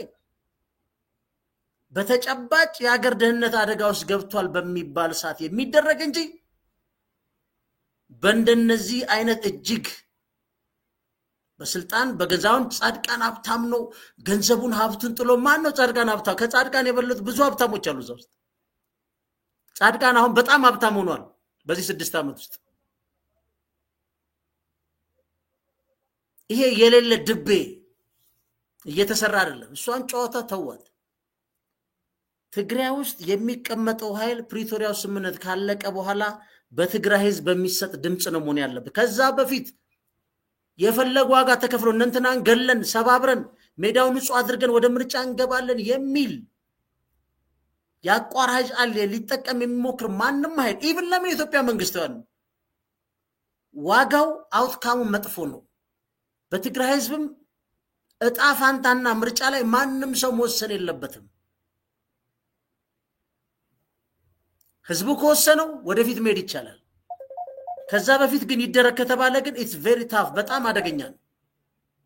በተጨባጭ የሀገር ደህንነት አደጋ ውስጥ ገብቷል በሚባል ሰዓት የሚደረግ እንጂ በእንደነዚህ አይነት እጅግ በስልጣን በገዛውን ጻድቃን ሀብታም ነው ገንዘቡን ሀብቱን ጥሎ ማን ነው ጻድቃን ሀብታም ከጻድቃን የበለጡ ብዙ ሀብታሞች አሉ ዘውስጥ ጻድቃን አሁን በጣም ሀብታም ሆኗል በዚህ 6 አመት ውስጥ ይሄ የሌለ ድቤ እየተሰራ አይደለም እሷን ጨዋታ ተዋት ትግራይ ውስጥ የሚቀመጠው ኃይል ፕሪቶሪያው ስምምነት ካለቀ በኋላ በትግራይ ህዝብ በሚሰጥ ድምጽ ነው ሞን ያለበት ከዛ በፊት የፈለጉ ዋጋ ተከፍሎ እንንተናን ገለን ሰባብረን ሜዳው ንጹህ አድርገን ወደ ምርጫ እንገባለን የሚል ያቋራጭ አለ ሊጠቀም የሚሞክር ማንንም ኃይል ኢቭን ለምን ኢትዮጵያ መንግስት ዋጋው አውትካሙ መጥፎ ነው በትግራይ ህዝብም እጣ ፋንታና ምርጫ ላይ ማንንም ሰው መወሰን የለበትም ህዝቡ ከወሰነው ወደፊት መሄድ ይቻላል ከዛ በፊት ግን ይደረክ ከተባለ ግን ኢትስ ቬሪ ታፍ በጣም አደገኛ ነው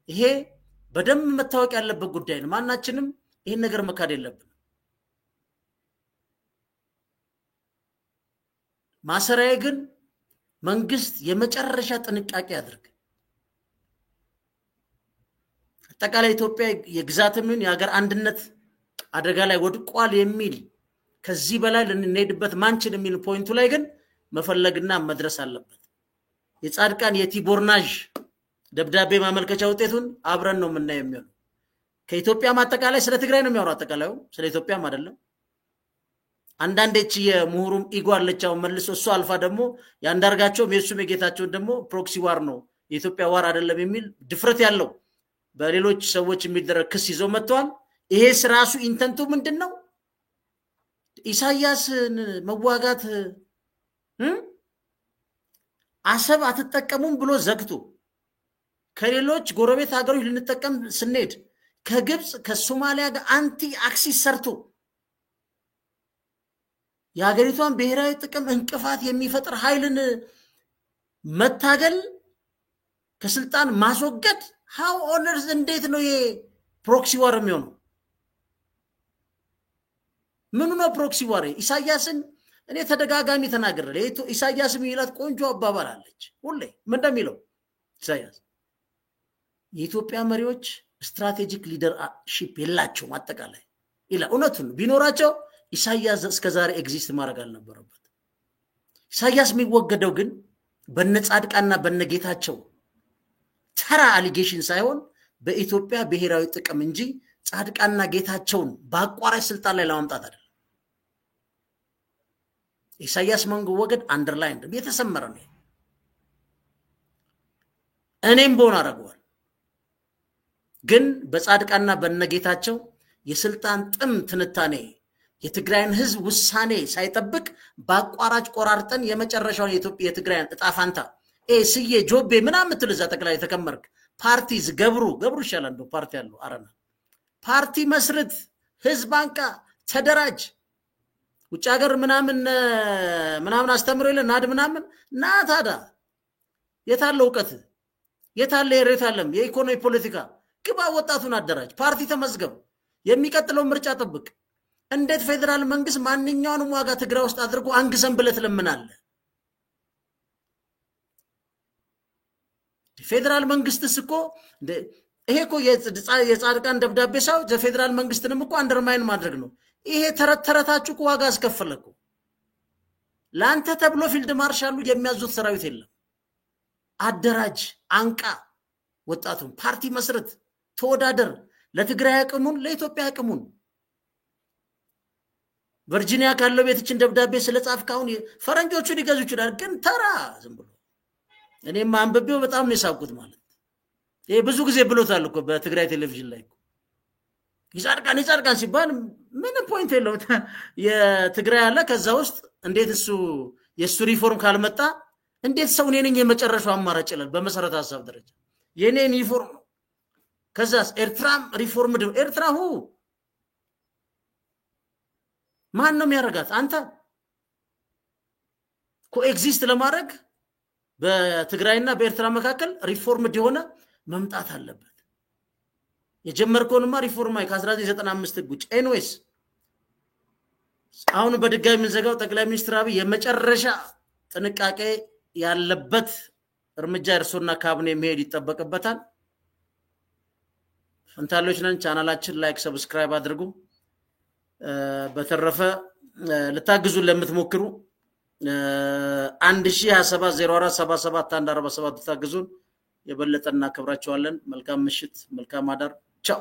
ይሄ በደም መታወቅ ያለበት ጉዳይ ነው ማናችንም ይሄን ነገር መካድ የለብን ማሰራዬ ግን መንግስት የመጨረሻ ጥንቃቄ ያድርግ አጠቃላይ ኢትዮጵያ የግዛትምን የሀገር አንድነት አደጋ ላይ ወድቋል የሚል ከዚህ በላይ ለነሄድበት ማንችን የሚል ፖይንቱ ላይ ግን መፈለግና መድረስ አለበት የጻድቃን የቲቦርናጅ ደብዳቤ ማመልከቻ ውጤቱን አብረን ነው የምናየው የሚሆነው ከኢትዮጵያ ማጠቃላይ ስለ ትግራይ ነው የሚያወራው አጠቃላዩ ስለ ኢትዮጵያም አይደለም አንዳንዴች የምሁሩም ኢጓለቻው መልሶ እሱ አልፋ ደግሞ ያንዳርጋቸው የሱም የጌታቸው ደግሞ ፕሮክሲ ዋር ነው የኢትዮጵያ ዋር አይደለም የሚል ድፍረት ያለው በሌሎች ሰዎች የሚደረግ ክስ ይዞ መጥቷል ይሄ ራሱ ኢንተንቱ ምንድነው ኢሳያስን መዋጋት አሰብ አትጠቀሙም ብሎ ዘግቶ ከሌሎች ጎረቤት ሀገሮች ልንጠቀም ስንሄድ ከግብጽ ከሶማሊያ ጋር አንቲ አክሲስ ሰርቶ የሀገሪቷን ብሔራዊ ጥቅም እንቅፋት የሚፈጥር ኃይልን መታገል ከስልጣን ማስወገድ how honors እንዴት ነው የፕሮክሲ ዋር የሚሆነው ምኑ ነው ፕሮክሲ ዋር ኢሳያስን እኔ ተደጋጋሚ ተናገረ ኢሳያስ የሚላት ቆንጆ አባባል አለች ሁሌ ምን እንደሚለው ኢሳያስ የኢትዮጵያ መሪዎች ስትራቴጂክ ሊደርሺፕ የላቸው አጠቃላይ ኢላ እውነቱን ቢኖራቸው ኢሳያስ እስከዛሬ ኤግዚስት ማድረግ አልነበረበት ኢሳያስ የሚወገደው ግን በነጻድቃና በነጌታቸው ተራ አሊጌሽን ሳይሆን በኢትዮጵያ ብሔራዊ ጥቅም እንጂ ጻድቃና ጌታቸውን በአቋራጭ ስልጣን ላይ ለማምጣት አይደለም ኢሳያስ መንጎ ወገድ አንደርላይንድ የተሰመረ ነው እኔም ቦን አረጋዋል ግን በጻድቃና በነጌታቸው የስልጣን ጥም ትንታኔ የትግራይን ህዝብ ውሳኔ ሳይጠብቅ በአቋራጭ ቆራርጠን የመጨረሻውን የትግራይን እጣፋንታ ስዬ ጆቤ ምናምን ትልዛ ተከላይ ተከመርክ ፓርቲዝ ገብሩ ይሻላል ፓርቲ ያለው አረና ፓርቲ መስርት ህዝብ አንቃ ተደራጅ ውጭ ሀገር ምናምን አስተምሮ ይለ ናድ ምናምን ና ታዳ የታለ ዕውቀት የታለ የሬታለም የኢኮኖሚ ፖለቲካ ግባ ወጣቱን አደራጅ ፓርቲ ተመዝገብ የሚቀጥለው ምርጫ ጠብቅ እንዴት ፌደራል መንግስት ማንኛውንም ዋጋ ትግራይ ውስጥ አድርጎ አንግሰን ብለት ለምናለ ፌደራል መንግስትስ እኮ ይሄ እኮ የጻድቃን ደብዳቤ ሳው የፌደራል መንግስትንም እኮ አንደርማይን ማድረግ ነው ይሄ ተረታችሁ እኮ ዋጋ አስከፈለኩ ላንተ ተብሎ ፊልድ ማርሻሉ የሚያዙት ሰራዊት የለም አደራጅ አንቃ ወጣቱን ፓርቲ መስረት ተወዳደር ለትግራይ አቅሙን ለኢትዮጵያ አቅሙን ቨርጂኒያ ካለው ቤትችን ደብዳቤ ስለጻፍካውን ፈረንጆቹ ሊገዙ ይችላል ግን ተራ ዝም ብሎ እኔም አንብቤው በጣም ነው የሳብኩት ማለት ይሄ ብዙ ጊዜ ብሎታል እኮ በትግራይ ቴሌቪዥን ላይ ይጻድቃን ሲባል ምን ፖይንት የለው የትግራይ አለ ከዛ ውስጥ እንዴት እሱ የሱ ሪፎርም ካልመጣ እንዴት ሰው ነኝ የመጨረሻው አማራጭ ይላል በመሰረተ ሐሳብ ደረጃ የኔን ሪፎርም ከዛስ ኤርትራም ሪፎርም ኤርትራው ማን ነው የሚያረጋት አንተ ኮኤግዚስት ለማድረግ በትግራይና በኤርትራ መካከል ሪፎርም ዲሆነ መምጣት አለበት የጀመርከውንማ ሪፎርማይ ከ1995 ጉጭ ኤንዌስ አሁን በድጋሚ ምንዘጋው ጠቅላይ ሚኒስትር አብይ የመጨረሻ ጥንቃቄ ያለበት እርምጃ እርሶና ካቢኔ መሄድ ይተበቀበታል ፈንታሎች ነን ቻናላችን ላይክ ሰብስክራይብ አድርጉ በተረፈ ለታግዙ ለምትሞክሩ 10270477 ታግዙን የበለጠና ክብራቸዋለን መልካም ምሽት መልካም አዳር ቻው